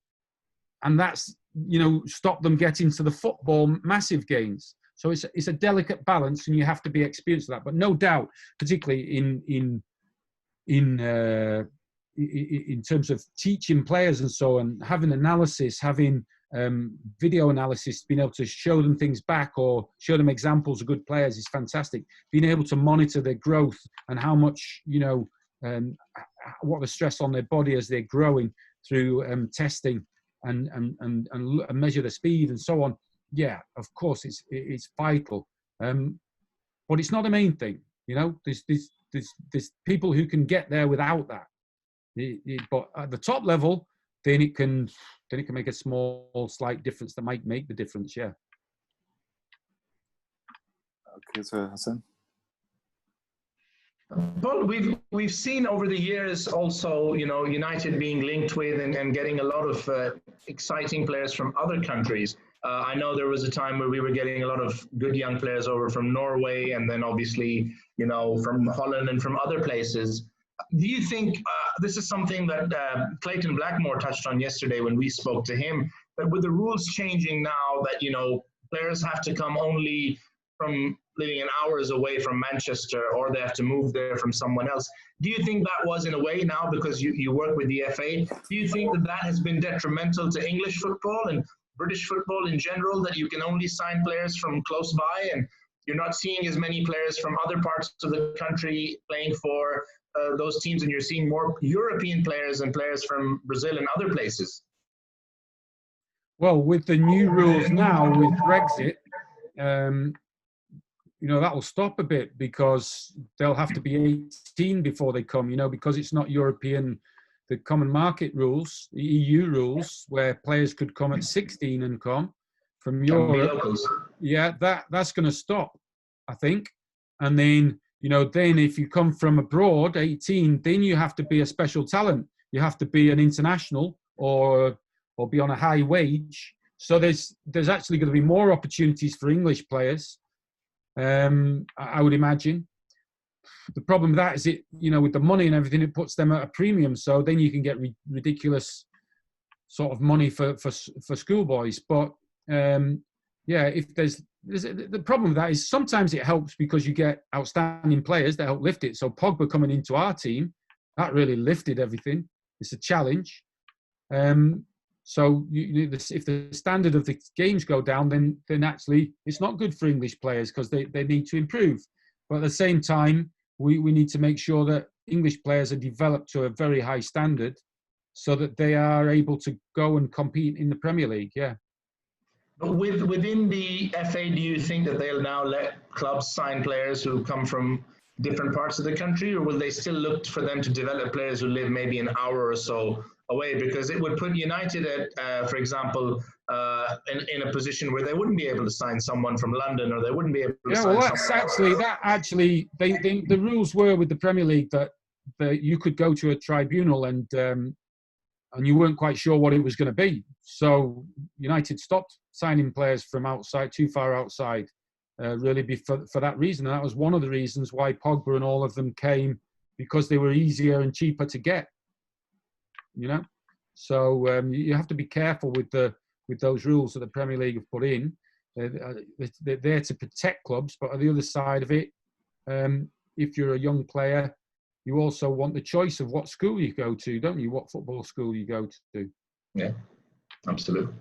and that's, you know, stopped them getting to the football massive gains. So it's a delicate balance, and you have to be experienced with that. But no doubt, particularly in terms of teaching players and so on, having analysis, having video analysis, being able to show them things back or show them examples of good players is fantastic. Being able to monitor their growth and how much, you know, what the stress on their body as they're growing through testing and measure the speed and so on. Yeah, of course, it's vital, but it's not the main thing. You know, there's people who can get there without that. But at the top level, then it can make a small, slight difference that might make the difference. Yeah. Okay, so Hassan. Well, we've seen over the years also, you know, United being linked with and getting a lot of exciting players from other countries. I know there was a time where we were getting a lot of good young players over from Norway, and then obviously, you know, from Holland and from other places. Do you think this is something that Clayton Blackmore touched on yesterday when we spoke to him, that with the rules changing now that, you know, players have to come only from living an hours away from Manchester, or they have to move there from someone else. Do you think that was in a way now, because you work with the FA, do you think that has been detrimental to English football and British football in general, that you can only sign players from close by and you're not seeing as many players from other parts of the country playing for those teams, and you're seeing more European players and players from Brazil and other places? Well, with the new rules now, with Brexit, you know, that will stop a bit, because they'll have to be 18 before they come, you know, because it's not European, the common market rules, the EU rules, where players could come at 16 and come from Europe. Yeah, that's going to stop, I think. And then, you know, then if you come from abroad, 18, then you have to be a special talent. You have to be an international or be on a high wage. So there's actually going to be more opportunities for English players, I would imagine. The problem with that is, it, you know, with the money and everything, it puts them at a premium. So then you can get ridiculous sort of money for schoolboys. But yeah, if there's the problem with that is sometimes it helps because you get outstanding players that help lift it. So Pogba coming into our team, that really lifted everything. It's a challenge. So if the standard of the games go down, then actually it's not good for English players, because they need to improve. But at the same time, we need to make sure that English players are developed to a very high standard so that they are able to go and compete in the Premier League. Yeah. But within the FA, do you think that they'll now let clubs sign players who come from different parts of the country, or will they still look for them to develop players who live maybe an hour or so away? Because it would put United at, for example, in a position where they wouldn't be able to sign someone from London, or they wouldn't be able to sign someone. The rules were with the Premier League that you could go to a tribunal and you weren't quite sure what it was going to be. So United stopped signing players from outside, too far outside. really for that reason. And that was one of the reasons why Pogba and all of them came, because they were easier and cheaper to get. You know, so you have to be careful with those rules that the Premier League have put in. They're there to protect clubs, but on the other side of it, if you're a young player, you also want the choice of what school you go to, don't you? What football school you go to. Yeah, absolutely.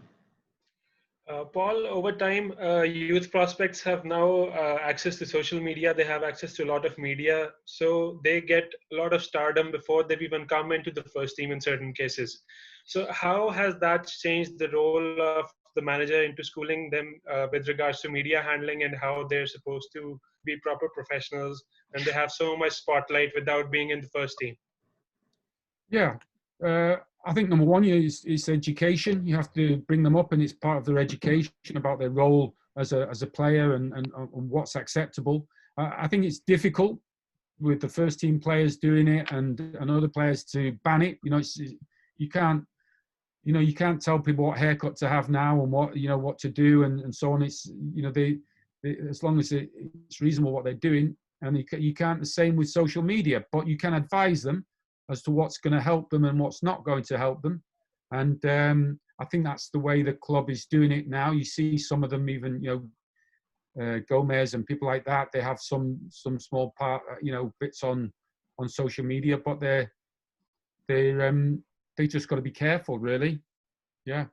Paul, over time, youth prospects have now access to social media. They have access to a lot of media. So they get a lot of stardom before they've even come into the first team in certain cases. So how has that changed the role of the manager into schooling them with regards to media handling and how they're supposed to be proper professionals and they have so much spotlight without being in the first team? Yeah. I think number one is education. You have to bring them up, and it's part of their education about their role as a player and what's acceptable. I think it's difficult with the first team players doing it and other players to ban it. You know, you can't tell people what haircut to have now and what to do and so on. It's they as long as it's reasonable what they're doing, and you can't the same with social media, but you can advise them as to what's going to help them and what's not going to help them. And I think that's the way the club is doing it now. You see some of them, even Gomez and people like that. They have some small part, bits on social media, but they just got to be careful, really. Yeah.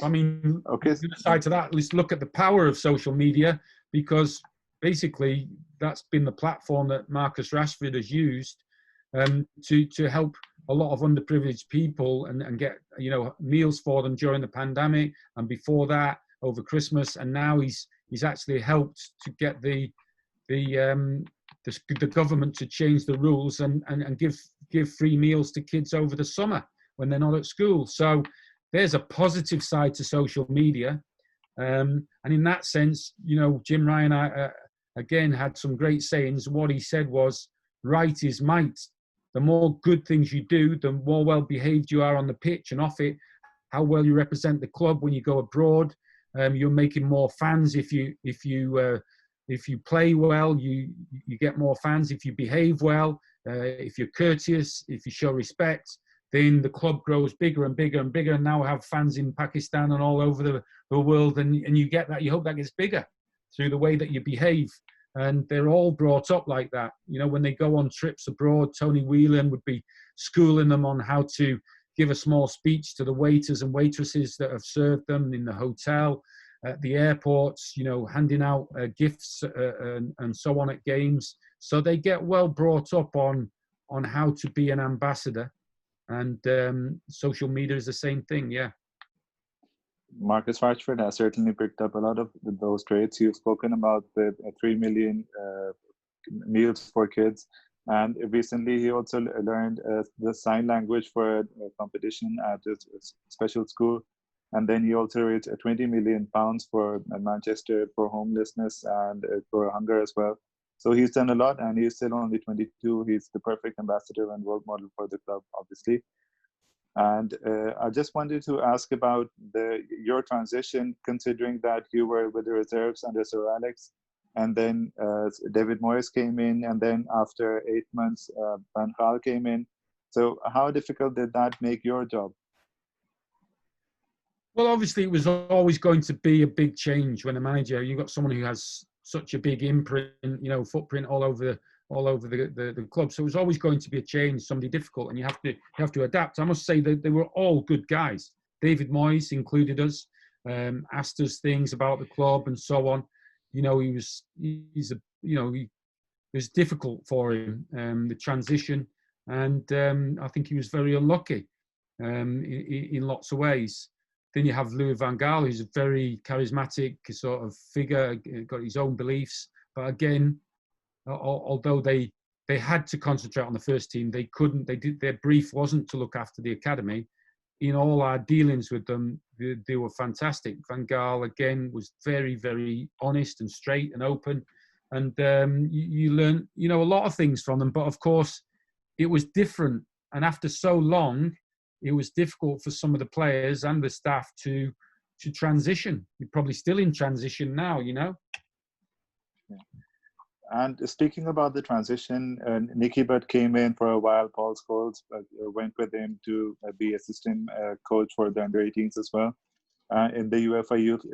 I mean, okay. Aside to that, let's look at the power of social media, because basically that's been the platform that Marcus Rashford has used to help a lot of underprivileged people and get meals for them during the pandemic and before that over Christmas, and now he's actually helped to get the government to change the rules and give free meals to kids over the summer when they're not at school. So there's a positive side to social media, and in that sense, Jim Ryan again had some great sayings. What he said was, "Right is might." The more good things you do, the more well behaved you are on the pitch and off it. How well you represent the club when you go abroad. You're making more fans if you play well. You get more fans if you behave well. If you're courteous, if you show respect, then the club grows bigger and bigger and bigger. And now we have fans in Pakistan and all over the world, and you get that. You hope that gets bigger through the way that you behave. And they're all brought up like that. When they go on trips abroad, Tony Whelan would be schooling them on how to give a small speech to the waiters and waitresses that have served them in the hotel, at the airports, handing out gifts and so on at games. So they get well brought up on how to be an ambassador. And social media is the same thing, yeah. Marcus Rashford has certainly picked up a lot of those traits you've spoken about, the 3 million meals for kids. And recently he also learned the sign language for a competition at a special school. And then he also raised £20 million for Manchester for homelessness and for hunger as well. So he's done a lot, and he's still only 22. He's the perfect ambassador and role model for the club, obviously. And I just wanted to ask about your transition, considering that you were with the reserves under Sir Alex, and then David Moyes came in, and then after 8 months, Van Gaal came in. So how difficult did that make your job? Well, obviously, it was always going to be a big change when a manager, you've got someone who has such a big imprint, footprint all over the club. So it was always going to be a change, somebody difficult, and you have to adapt. I must say that they were all good guys. David Moyes included us, asked us things about the club and so on. It was difficult for him, the transition, and I think he was very unlucky in lots of ways. Then you have Louis van Gaal, who's a very charismatic sort of figure, got his own beliefs. But again, although they had to concentrate on the first team, they couldn't. Their brief wasn't to look after the academy. In all our dealings with them, they were fantastic. Van Gaal again was very, very honest and straight and open, and you learn a lot of things from them. But of course, it was different, and after so long, it was difficult for some of the players and the staff to transition. You're probably still in transition now, Yeah. And speaking about the transition, Nicky Butt came in for a while. Paul Scholes went with him to be assistant coach for the under-18s as well in the UEFA youth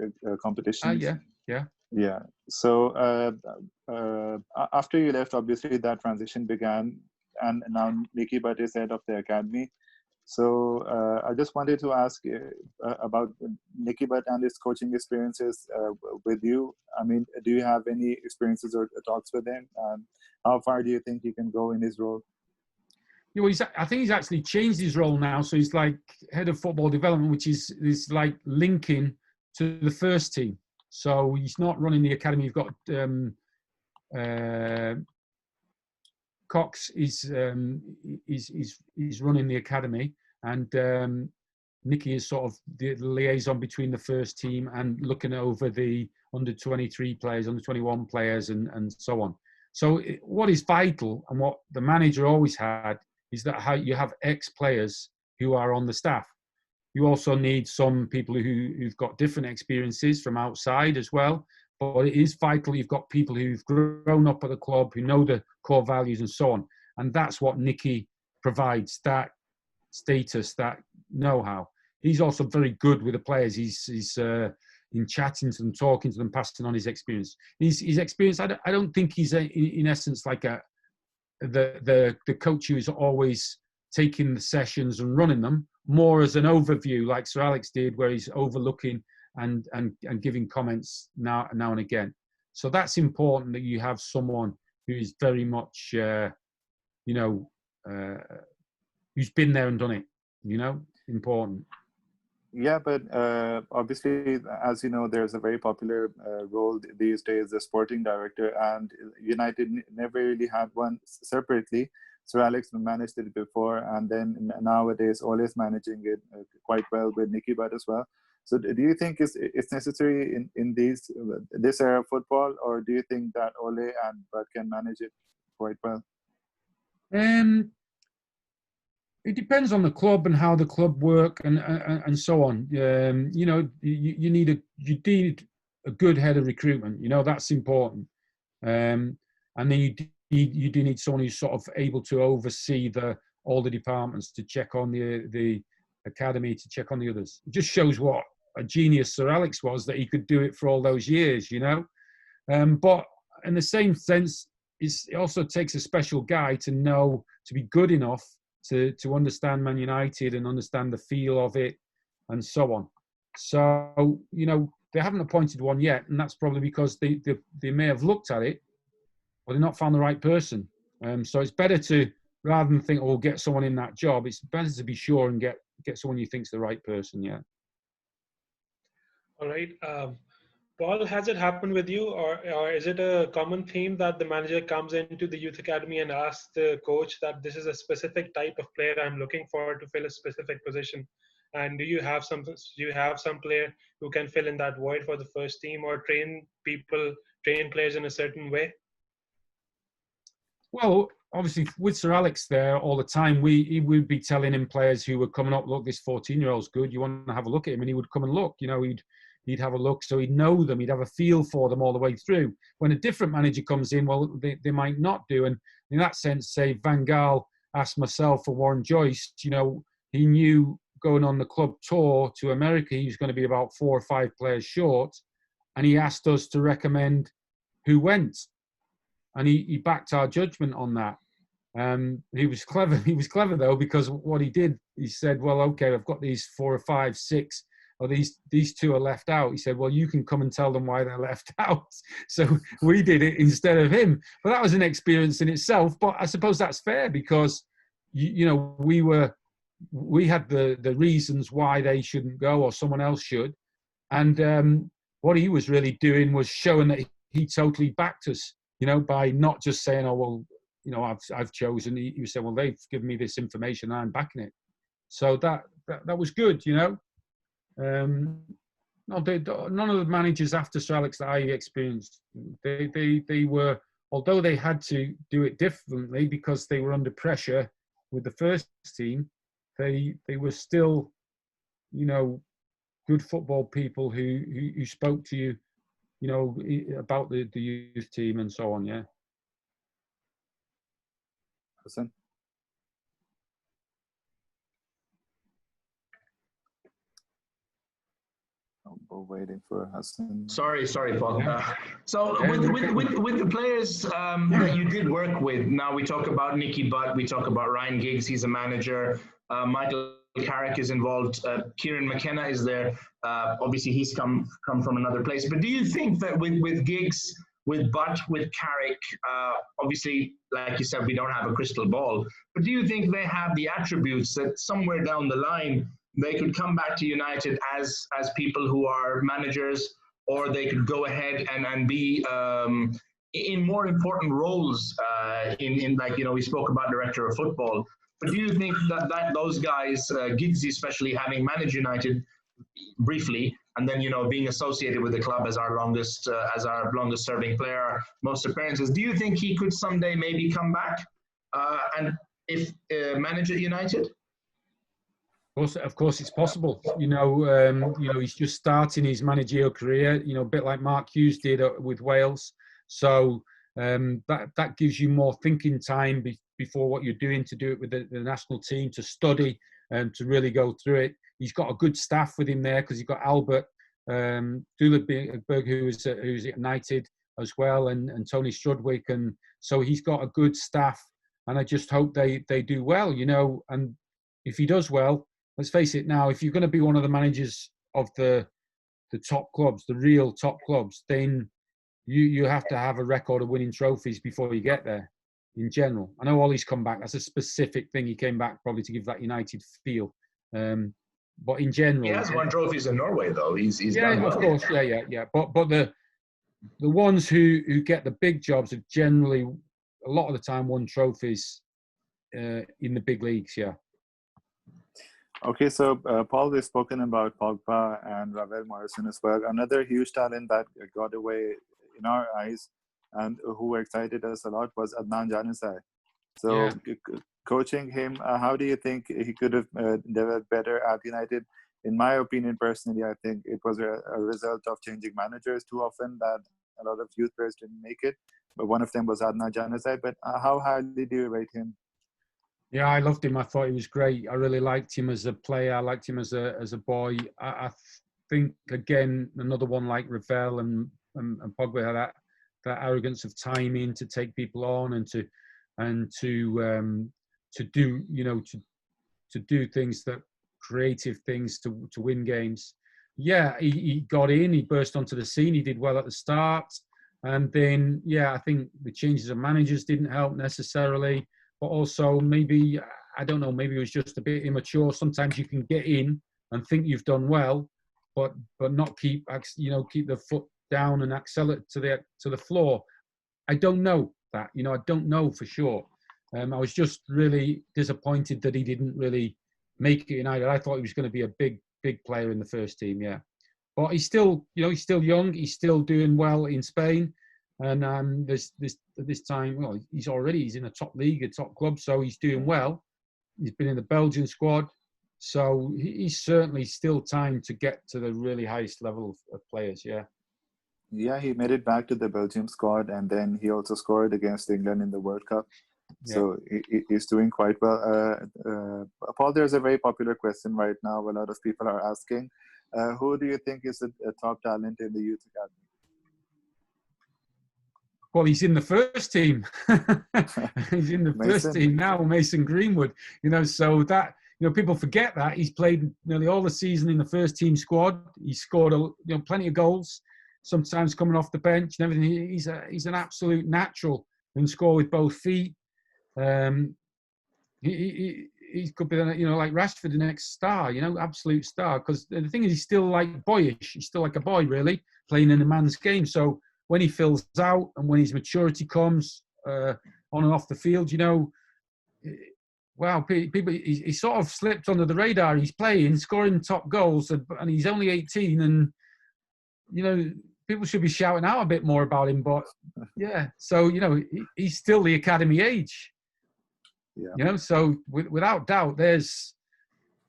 competitions. Yeah. Yeah. So after you left, obviously that transition began, and now Nicky Butt is head of the academy. So I just wanted to ask about Nicky Butt and his coaching experiences with you. I mean, do you have any experiences or talks with him? How far do you think he can go in his role? Yeah, well, I think he's actually changed his role now. So he's like head of football development, which is like linking to the first team. So he's not running the academy. You've got Cox is running the academy, and Nicky is sort of the liaison between the first team and looking over the under 23 players, under 21 players, and so on. So what is vital, and what the manager always had, is that how you have ex-players who are on the staff. You also need some people who've got different experiences from outside as well. But it is vital you've got people who've grown up at the club, who know the core values and so on. And that's what Nicky provides, that status, that know-how. He's also very good with the players. He's in chatting to them, talking to them, passing on his experience. His experience, I don't think he's in essence like the coach who is always taking the sessions and running them, more as an overview like Sir Alex did, where he's overlooking and giving comments now and again. So that's important, that you have someone who is very much, who's been there and done it, important. Yeah, but obviously, as you know, there's a very popular role these days, the sporting director, and United never really had one separately. Sir Alex managed it before, and then nowadays Ole is managing it quite well with Nicky Butt as well. So do you think it's necessary in this era of football, or do you think that Ole and Butt can manage it quite well? It depends on the club and how the club work and so on. You need a good head of recruitment. That's important. And then you do need someone who's sort of able to oversee all the departments, to check on the academy, to check on the others. It just shows what a genius Sir Alex was, that he could do it for all those years, But in the same sense, it also takes a special guy to be good enough to understand Man United and understand the feel of it and so on. So, they haven't appointed one yet, and that's probably because they may have looked at it, but they've not found the right person. So it's better to, rather than think, we'll get someone in that job, it's better to be sure and get someone you think's the right person, yeah. All right. Paul, has it happened with you, or is it a common theme that the manager comes into the youth academy and asks the coach that this is a specific type of player I'm looking for to fill a specific position? And do you have some player who can fill in that void for the first team, or train players in a certain way? Well, obviously with Sir Alex there all the time, he would be telling him, players who were coming up, look, this 14-year-old's good, you want to have a look at him, and he would come and look. He'd have a look, so he'd know them, he'd have a feel for them all the way through. When a different manager comes in, well, they might not do. And in that sense, say Van Gaal asked myself for Warren Joyce, he knew going on the club tour to America, he was going to be about 4 or 5 players short, and he asked us to recommend who went. And he backed our judgment on that. He was clever. He was clever, though, because what he did, he said, well, okay, I've got these 4 or 5, 6, or these 2 are left out. He said, well, you can come and tell them why they're left out. So we did it instead of him. But that was an experience in itself. But I suppose that's fair, because, we had the reasons why they shouldn't go or someone else should. And what he was really doing was showing that he totally backed us, by not just saying, oh, well, I've chosen. He said, well, they've given me this information and I'm backing it. So that was good, none of the managers after Sir Alex that I experienced, they were, although they had to do it differently because they were under pressure with the first team, they were still, good football people who spoke to you about the youth team and so on. Yeah. Hassan? We're waiting for Hassan. Sorry, Paul. So with the players that you did work with, now we talk about Nicky Butt, we talk about Ryan Giggs, he's a manager. Michael Carrick is involved. Kieran McKenna is there. Obviously, he's come from another place. But do you think that with Giggs, with Butt, with Carrick, obviously, like you said, we don't have a crystal ball. But do you think they have the attributes that somewhere down the line they could come back to United as people who are managers, or they could go ahead and be in more important roles in like, we spoke about director of football. But do you think that those guys, Giggsy especially, having managed United briefly, and then being associated with the club as our longest serving player, most appearances, do you think he could someday maybe come back and if manage at United? Of course, it's possible. He's just starting his managerial career. A bit like Mark Hughes did with Wales. So that gives you more thinking time before what you're doing, to do it with the national team, to study and to really go through it. He's got a good staff with him there, because you've got Albert Duleberg, who's at United as well, and Tony Strudwick, and so he's got a good staff. And I just hope they do well. And if he does well, let's face it now, if you're going to be one of the managers of the top clubs, the real top clubs, then you have to have a record of winning trophies before you get there, in general. I know Ollie's come back. That's a specific thing. He came back probably to give that United feel. But in general... He has won trophies in Norway, though. He's done well. Of course. Yeah. But the ones who get the big jobs have generally, a lot of the time, won trophies in the big leagues, yeah. Okay, so Paul, we've spoken about Pogba and Ravel Morrison as well. Another huge talent that got away in our eyes and who excited us a lot was Adnan Januzaj. So coaching him, how do you think he could have developed better at United? In my opinion, personally, I think it was a result of changing managers too often, that a lot of youth players didn't make it. But one of them was Adnan Januzaj. But how highly do you rate him? Yeah, I loved him. I thought he was great. I really liked him as a player. I liked him as a boy. I think, again, another one like Ravel and Pogba had that arrogance of timing to take people on and to do things, that creative things to win games. Yeah, he got in. He burst onto the scene. He did well at the start, and then I think the changes of managers didn't help necessarily. But also maybe, I don't know, maybe it was just a bit immature. Sometimes you can get in and think you've done well, but not keep the foot down and accelerate to the floor. I don't know that. I don't know for sure. I was just really disappointed that he didn't really make it United. I thought he was going to be a big player in the first team. Yeah, but he's still young. He's still doing well in Spain. And this time, well, he's in a top league, a top club, so he's doing well. He's been in the Belgian squad, so he's certainly still time to get to the really highest level of players. Yeah, he made it back to the Belgium squad, and then he also scored against England in the World Cup. So he's doing quite well. Paul, there's a very popular question right now. A lot of people are asking, who do you think is a top talent in the youth academy? Well, he's in the first team. He's in the first team now, Mason Greenwood. So that, people forget that. He's played nearly all the season in the first team squad. He scored plenty of goals, sometimes coming off the bench and everything. He's an absolute natural and score with both feet. He could be, like Rashford, the next star, absolute star. Because the thing is, he's still like boyish. He's still like a boy, really, playing in a man's game. So when he fills out and when his maturity comes on and off the field, wow, people, he sort of slipped under the radar. He's playing, scoring top goals, and he's only 18. And, people should be shouting out a bit more about him. But, so, he's still the academy age. Yeah. So without doubt, there's,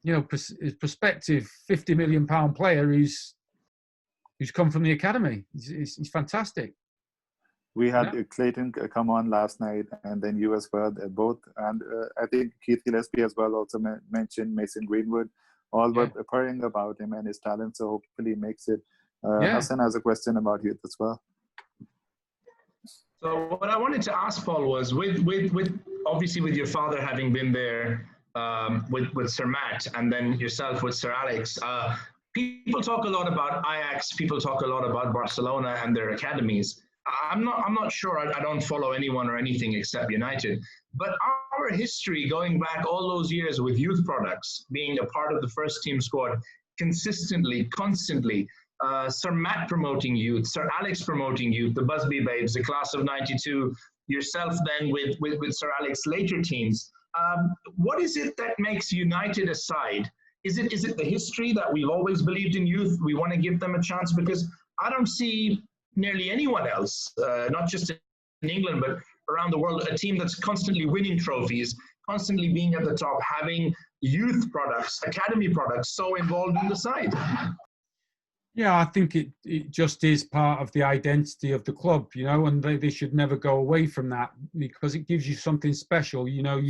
his prospective £50 million player who's who's come from the academy. He's fantastic. We had Clayton come on last night, and then you as well, both. And I think Keith Gillespie as well also mentioned Mason Greenwood. All were purring about him and his talent, so hopefully he makes it. Hassan has a question about youth as well. So what I wanted to ask Paul was, with obviously with your father having been there with Sir Matt, and then yourself with Sir Alex, people talk a lot about Ajax. People talk a lot about Barcelona and their academies. I'm not sure. I don't follow anyone or anything except United. But our history going back all those years with youth products, being a part of the first team squad consistently, constantly, Sir Matt promoting youth, Sir Alex promoting youth, the Busby Babes, the class of '92, yourself then with Sir Alex later teams. What is it that makes United a side? Is it the history that we've always believed in youth? We want to give them a chance, because I don't see nearly anyone else, not just in England, but around the world, a team that's constantly winning trophies, constantly being at the top, having youth products, academy products so involved in the side. Yeah, I think it just is part of the identity of the club, you know, and they should never go away from that, because it gives you something special. You know,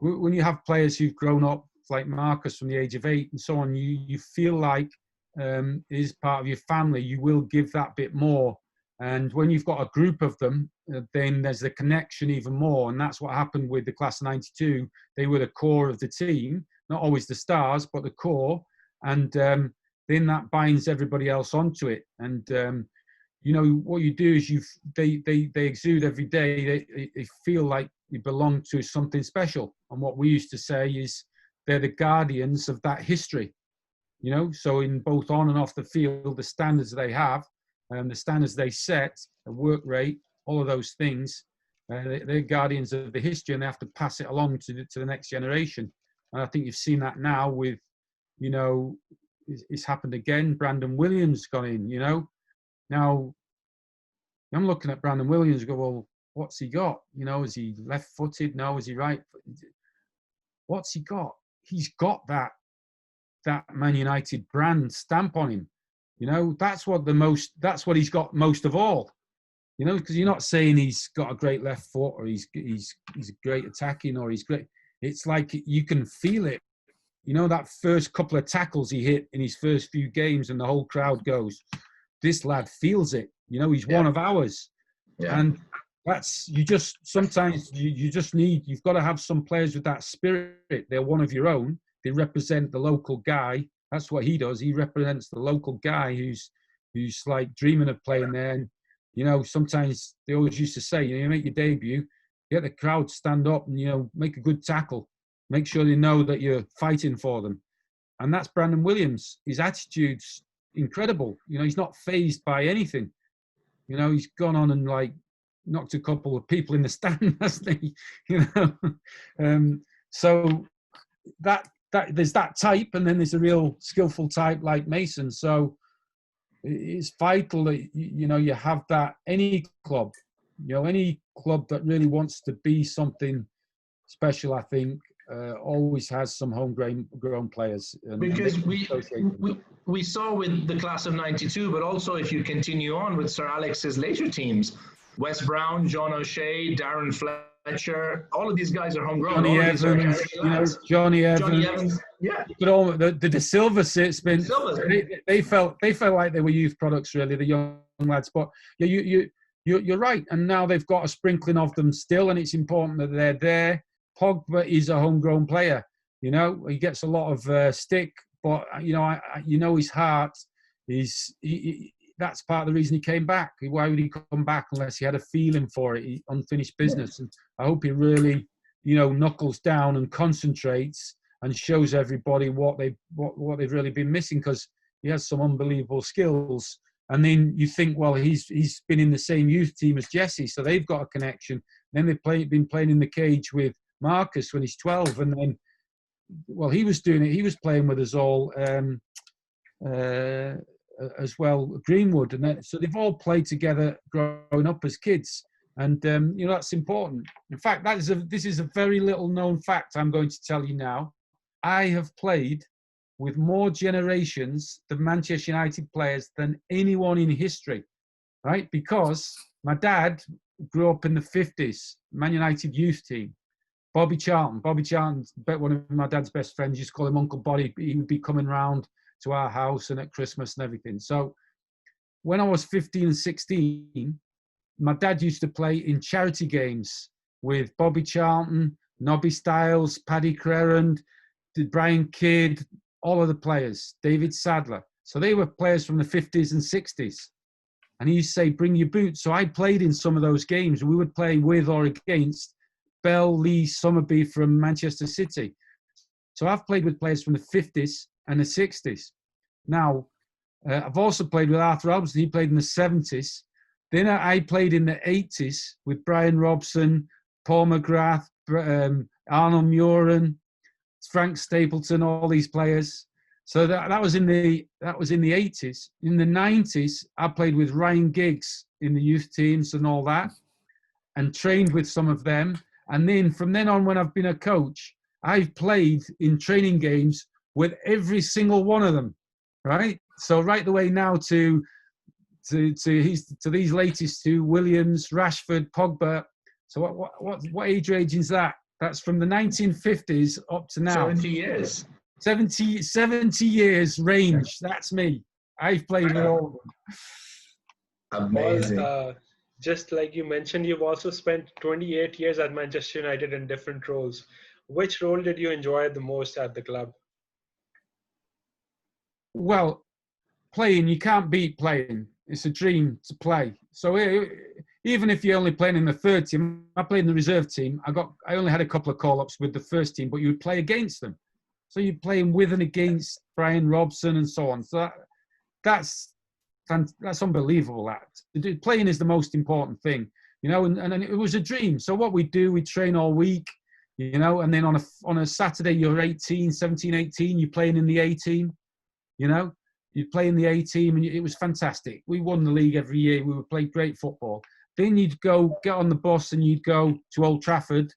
when you have players who've grown up like Marcus from the age of 8 and so on, you feel like it is part of your family. You will give that bit more. And when you've got a group of them, then there's the connection even more. And that's what happened with the class of '92. They were the core of the team, not always the stars, but the core. And then that binds everybody else onto it. And, you know, what you do is they exude every day. They feel like you belong to something special. And what we used to say is they're the guardians of that history. You know, so in both on and off the field, the standards they have, the standards they set, the work rate, all of those things, they're guardians of the history, and they have to pass it along to the next generation. And I think you've seen that now with, you know, it's happened again. Brandon Williams gone in, you know. Now, I'm looking at Brandon Williams and go, well, what's he got? You know, is he left-footed? No, is he right? What's he got? He's got that Man United brand stamp on him. You know, that's what he's got most of all. You know, because you're not saying he's got a great left foot, or he's great attacking, or he's great. It's like you can feel it. You know, that first couple of tackles he hit in his first few games, and the whole crowd goes, this lad feels it. You know, he's one of ours. Yeah. And that's, sometimes you just need, you've got to have some players with that spirit. They're one of your own. They represent the local guy. That's what he does. He represents the local guy who's like dreaming of playing there. And, you know, sometimes they always used to say, you know, you make your debut, get the crowd stand up and, you know, make a good tackle. Make sure they know that you're fighting for them. And that's Brandon Williams. His attitude's incredible. You know, he's not fazed by anything. You know, he's gone on and, like, knocked a couple of people in the stand, hasn't he? You know? So that there's that type, and then there's a real skillful type like Mason. So it's vital that, you know, you have that. Any club that really wants to be something special, I think, always has some homegrown players. Because we saw with the class of '92, but also if you continue on with Sir Alex's later teams, Wes Brown, John O'Shea, Darren Fletcher, all of these guys are homegrown. Johnny Evans. Yeah. But all the De Silva spin, they felt like they were youth products, really, the young lads. But yeah, you're right. And now they've got a sprinkling of them still, and it's important that they're there. Pogba is a homegrown player. You know, he gets a lot of stick, but you know his heart is. That's part of the reason he came back. Why would he come back unless he had a feeling for it? Unfinished business. And I hope he really, you know, knuckles down and concentrates and shows everybody what they've really been missing, because he has some unbelievable skills. And then you think, well, he's been in the same youth team as Jesse, so they've got a connection. Then they've been playing in the cage with Marcus when he's 12, and then, well, he was doing it. He was playing with us all. As well, Greenwood, and then, so they've all played together growing up as kids, and you know, that's important. In fact, this is a very little known fact I'm going to tell you now. I have played with more generations of Manchester United players than anyone in history, right? Because my dad grew up in the 50s, Man United youth team. Bobby Charlton, one of my dad's best friends, used to call him Uncle Bobby. He would be coming round to our house and at Christmas and everything. So when I was 15 and 16, my dad used to play in charity games with Bobby Charlton, Nobby Stiles, Paddy Crerand, Brian Kidd, all of the players, David Sadler. So they were players from the 50s and 60s. And he used to say, bring your boots. So I played in some of those games. We would play with or against Bell, Lee, Summerby from Manchester City. So I've played with players from the 50s and the 60s. Now, I've also played with Arthur Albson. He played in the 70s. Then I played in the 80s with Brian Robson, Paul McGrath, Arnold Muren, Frank Stapleton, all these players. So that was in the 80s. In the 90s, I played with Ryan Giggs in the youth teams and all that, and trained with some of them. And then from then on, when I've been a coach, I've played in training games with every single one of them, right? So right the way now to these latest two, Williams, Rashford, Pogba. So what age range is that? That's from the 1950s up to now. 70 years. 70 years range. That's me. I've played with all of them. Amazing. Well, just like you mentioned, you've also spent 28 years at Manchester United in different roles. Which role did you enjoy the most at the club? Well, playing, you can't beat playing. It's a dream to play. So even if you're only playing in the third team, I played in the reserve team. I only had a couple of call-ups with the first team, but you would play against them. So you're playing with and against Brian Robson and so on. So that's unbelievable. Playing is the most important thing, you know. And it was a dream. So what we do, we train all week, you know, and then on a Saturday you're 17, 18, you're playing in the A team, you know. You'd play in the A team, and it was fantastic. We won the league every year. We would play great football. Then you'd go get on the bus and you'd go to Old Trafford,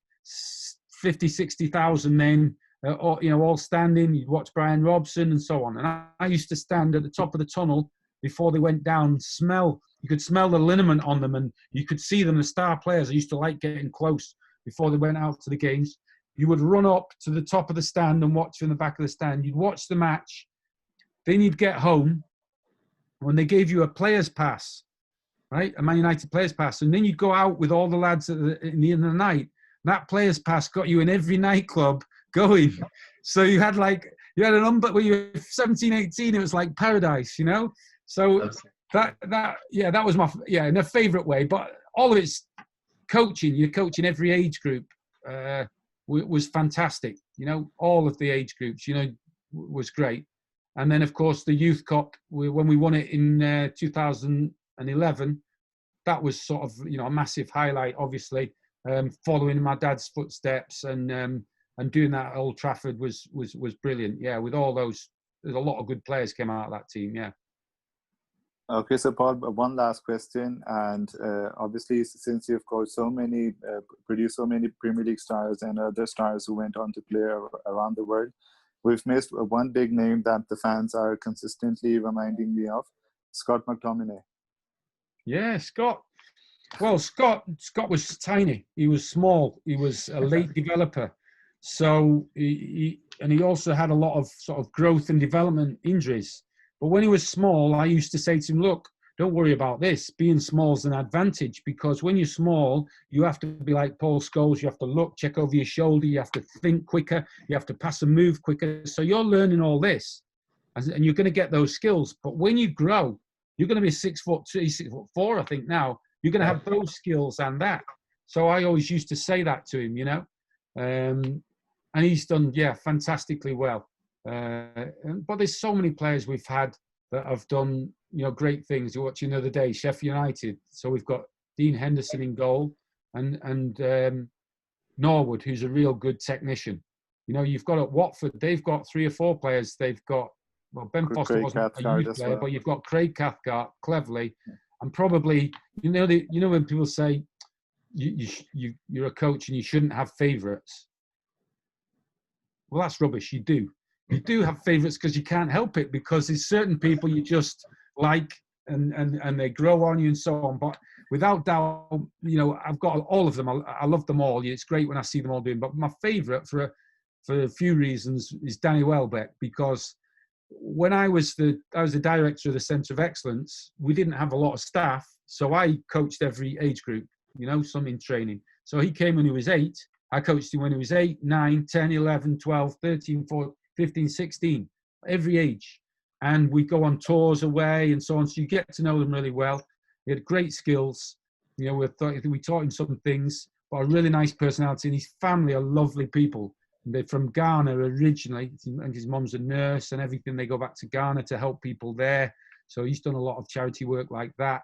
50, 60,000 men, all standing. You'd watch Brian Robson and so on. And I used to stand at the top of the tunnel before they went down. You could smell the liniment on them, and you could see them, the star players. I used to like getting close before they went out to the games. You would run up to the top of the stand and watch from the back of the stand. You'd watch the match. Then you'd get home when they gave you a player's pass, right? A Man United player's pass. And then you'd go out with all the lads in the end of the night. That player's pass got you in every nightclub going. So you had an umbrella when you were 17, 18, it was like paradise, you know? So that was in a favourite way. But all of it's coaching. You're coaching every age group was fantastic. You know, all of the age groups, you know, was great. And then, of course, the Youth Cup, when we won it in 2011, that was sort of, you know, a massive highlight, obviously, following my dad's footsteps and doing that at Old Trafford was brilliant. Yeah, with all those, there's a lot of good players came out of that team, yeah. Okay, so Paul, one last question. And obviously, since you've coached so many, produced so many Premier League stars and other stars who went on to play around the world, we've missed one big name that the fans are consistently reminding me of, Scott McTominay. Yeah, Scott. Well, Scott was tiny. He was small. He was a late developer. So he also had a lot of sort of growth and development injuries. But when he was small, I used to say to him, look, don't worry about this. Being small is an advantage, because when you're small, you have to be like Paul Scholes. You have to look, check over your shoulder. You have to think quicker. You have to pass and move quicker. So you're learning all this, and you're going to get those skills. But when you grow, you're going to be 6'2", 6'4", I think now. You're going to have those skills and that. So I always used to say that to him, you know. And he's done, fantastically well. But there's so many players we've had that have done, you know, great things. You're watching the other day, Sheffield United. So we've got Dean Henderson in goal and Norwood, who's a real good technician. You know, you've got at Watford, they've got 3 or 4 players. They've got, well, Ben Foster wasn't a youth player, but you've got Craig Cathcart, Cleverley, and probably, you know when people say you're a coach and you shouldn't have favourites. Well, that's rubbish. You do. you do have favourites because you can't help it, because there's certain people you just like and they grow on you and so on. But without doubt, you know, I've got all of them. I love them all. It's great when I see them all doing. But my favourite for a few reasons is Danny Welbeck, because when I was the director of the Centre of Excellence, we didn't have a lot of staff, so I coached every age group, you know, some in training. So he came when he was 8. I coached him when he was 8, 9, 10, 11, 12, 13, 14, 15, 16, every age. And we go on tours away and so on. So you get to know them really well. He had great skills. You know, we taught him some things, but a really nice personality. And his family are lovely people. They're from Ghana originally, and his mum's a nurse and everything. They go back to Ghana to help people there. So he's done a lot of charity work like that.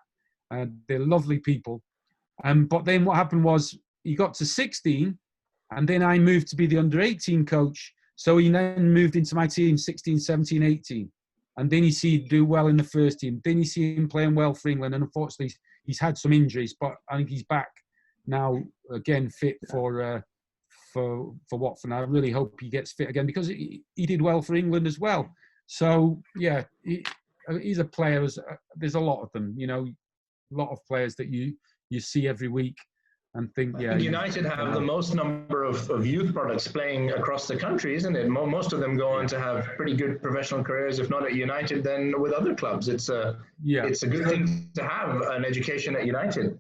They're lovely people. But then what happened was he got to 16, and then I moved to be the under-18 coach. So he then moved into my team, 16, 17, 18. And then you see him do well in the first team. Then you see him playing well for England. And unfortunately, he's had some injuries, but I think he's back now, again, fit for Watford. I really hope he gets fit again, because he did well for England as well. So, yeah, he's a player. There's a lot of them, you know, a lot of players that you see every week and think, yeah. United have the most number of youth products playing across the country, isn't it? Most of them go on to have pretty good professional careers, if not at United, then with other clubs. It's a good thing to have an education at United.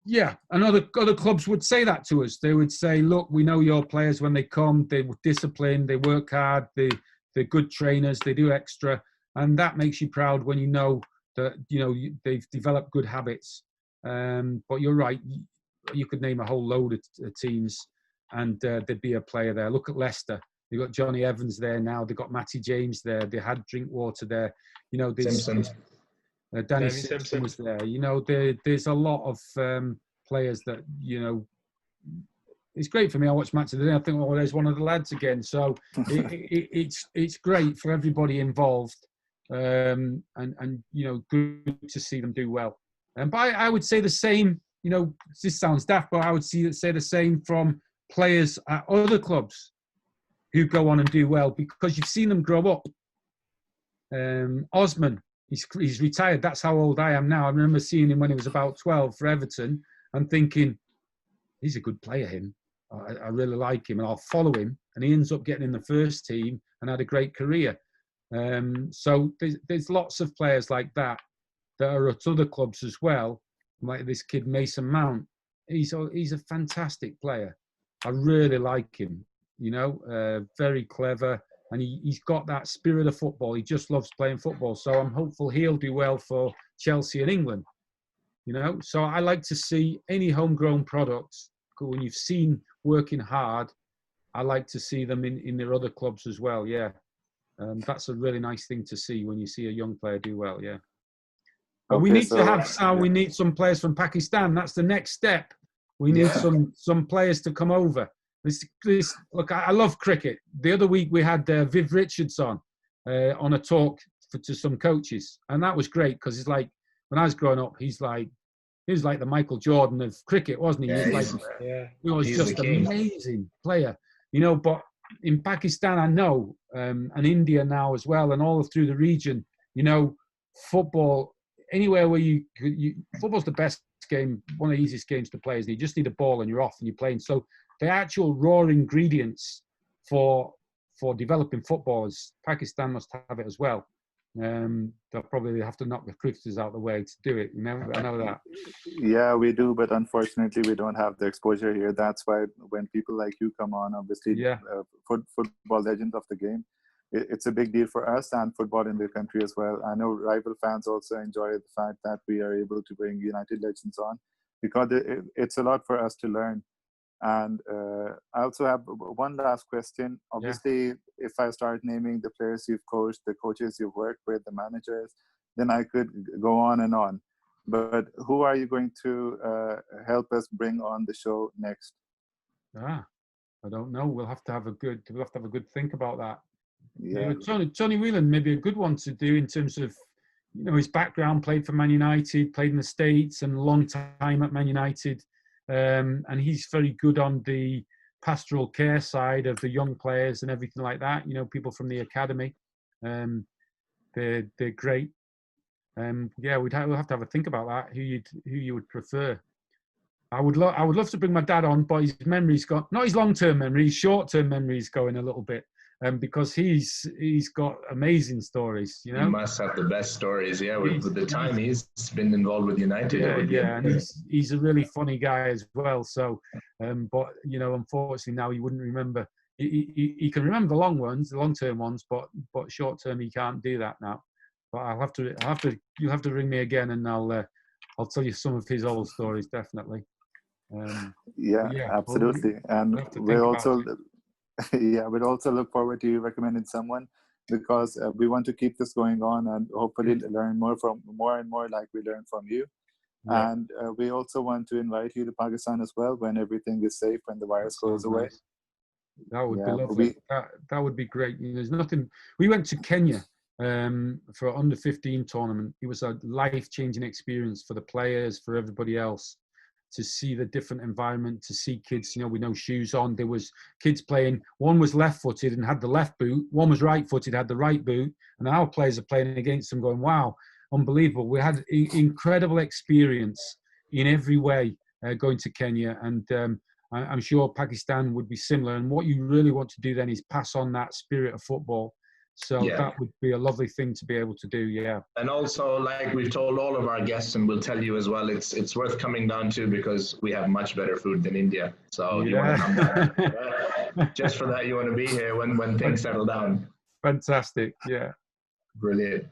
Yeah, and other clubs would say that to us. They would say, look, we know your players when they come, they're disciplined, they work hard, they're good trainers, they do extra. And that makes you proud when you know that, you know, they've developed good habits. But you're right, you could name a whole load of teams and there'd be a player there. Look at Leicester. They've got Johnny Evans there now. They've got Matty James there. They had Drinkwater there. You know, Danny Simpson was there. You know, there's a lot of players that, you know, it's great for me. I watch matches today. I think, oh, there's one of the lads again. So it's great for everybody involved, and you know, good to see them do well. But I would say the same. You know, this sounds daft, but I would say the same from players at other clubs who go on and do well, because you've seen them grow up. Osman. He's retired. That's how old I am now. I remember seeing him when he was about 12 for Everton and thinking, he's a good player, him. I really like him and I'll follow him. And he ends up getting in the first team and had a great career. So there's lots of players like that are at other clubs as well. Like this kid, Mason Mount. He's a fantastic player. I really like him, you know, very clever. And he's got that spirit of football. He just loves playing football. So I'm hopeful he'll do well for Chelsea and England. You know, so I like to see any homegrown products, when you've seen working hard, I like to see them in their other clubs as well. Yeah. That's a really nice thing to see when you see a young player do well. Yeah. But we need to have, we need some players from Pakistan. That's the next step. We need some players to come over. Look, I love cricket. The other week we had Viv Richards on a talk to some coaches, and that was great because it's like when I was growing up, he was like the Michael Jordan of cricket, wasn't he? He was just an amazing player, you know. But in Pakistan, I know, and India now as well, and all through the region, you know, football anywhere where football's the best game, one of the easiest games to play. Is you just need a ball and you're off and you're playing. So the actual raw ingredients for developing football is Pakistan must have it as well. They'll probably have to knock the cricketers out of the way to do it. You know, I know that. Yeah, we do, but unfortunately, we don't have the exposure here. That's why when people like you come on, obviously, football legend of the game, it's a big deal for us and football in the country as well. I know rival fans also enjoy the fact that we are able to bring United legends on, because it's a lot for us to learn. And I also have one last question. Obviously, if I start naming the players you've coached, the coaches you've worked with, the managers, then I could go on and on. But who are you going to help us bring on the show next? I don't know. We'll have to have a good think about that. Yeah. Tony Whelan may be a good one to do in terms of, you know, his background. Played for Man United, played in the States, and a long time at Man United. And he's very good on the pastoral care side of the young players and everything like that. You know, people from the academy, they're great. Yeah, we'll have to have a think about that. Who you would prefer? I would love to bring my dad on, but his memory's got, not his long-term memory, his short-term memory's going a little bit. Because he's got amazing stories, you know. He must have the best stories, yeah. With the time he's been involved with United, yeah, and he's a really funny guy as well. So, but you know, unfortunately now he wouldn't remember. He can remember the long-term ones, but short-term he can't do that now. But you'll have to ring me again, and I'll tell you some of his old stories, definitely. Yeah, absolutely, and we'll also. Yeah, we'd also look forward to you recommending someone, because we want to keep this going on and hopefully learn more and more like we learn from you. Yeah. And we also want to invite you to Pakistan as well when everything is safe, when the virus goes away. Nice. That would be lovely. That would be great. You know, there's nothing. We went to Kenya for an under-15 tournament. It was a life-changing experience for the players, for everybody else, to see the different environment, to see kids, you know, with no shoes on. There was kids playing, one was left-footed and had the left boot, one was right-footed, had the right boot, and our players are playing against them going, wow, unbelievable. We had incredible experience in every way going to Kenya, and I'm sure Pakistan would be similar. And what you really want to do then is pass on that spirit of football. So that would be a lovely thing to be able to do, yeah. And also, like we've told all of our guests, and we'll tell you as well, it's worth coming down to, because we have much better food than India. So you want to come down. Just for that, you want to be here when things settle down. Fantastic, yeah. Brilliant.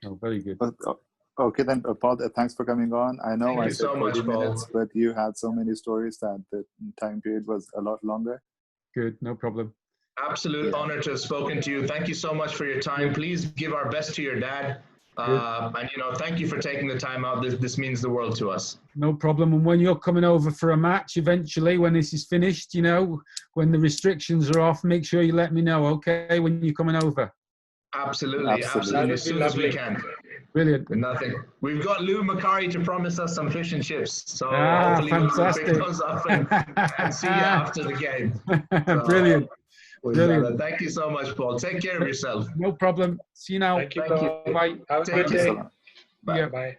Oh, very good. Okay, then, Paul, thanks for coming on. I know Thank I you said so 40 much, minutes, Paul. but you had so many stories that the time period was a lot longer. Good, no problem. Absolute honor to have spoken to you. Thank you so much for your time. Please give our best to your dad. And, you know, thank you for taking the time out. This means the world to us. No problem. And when you're coming over for a match eventually, when this is finished, you know, when the restrictions are off, make sure you let me know, okay, when you're coming over. Absolutely. As soon as we can. Brilliant. Nothing. We've got Lou Macari to promise us some fish and chips. So hopefully fantastic. we'll pick those up and see you after the game. So, Brilliant. Brilliant. Thank you so much, Paul. Take care of yourself. No problem. See you now. Thank you. Thank you. Bye. Have a good day. Bye. Yeah. Bye.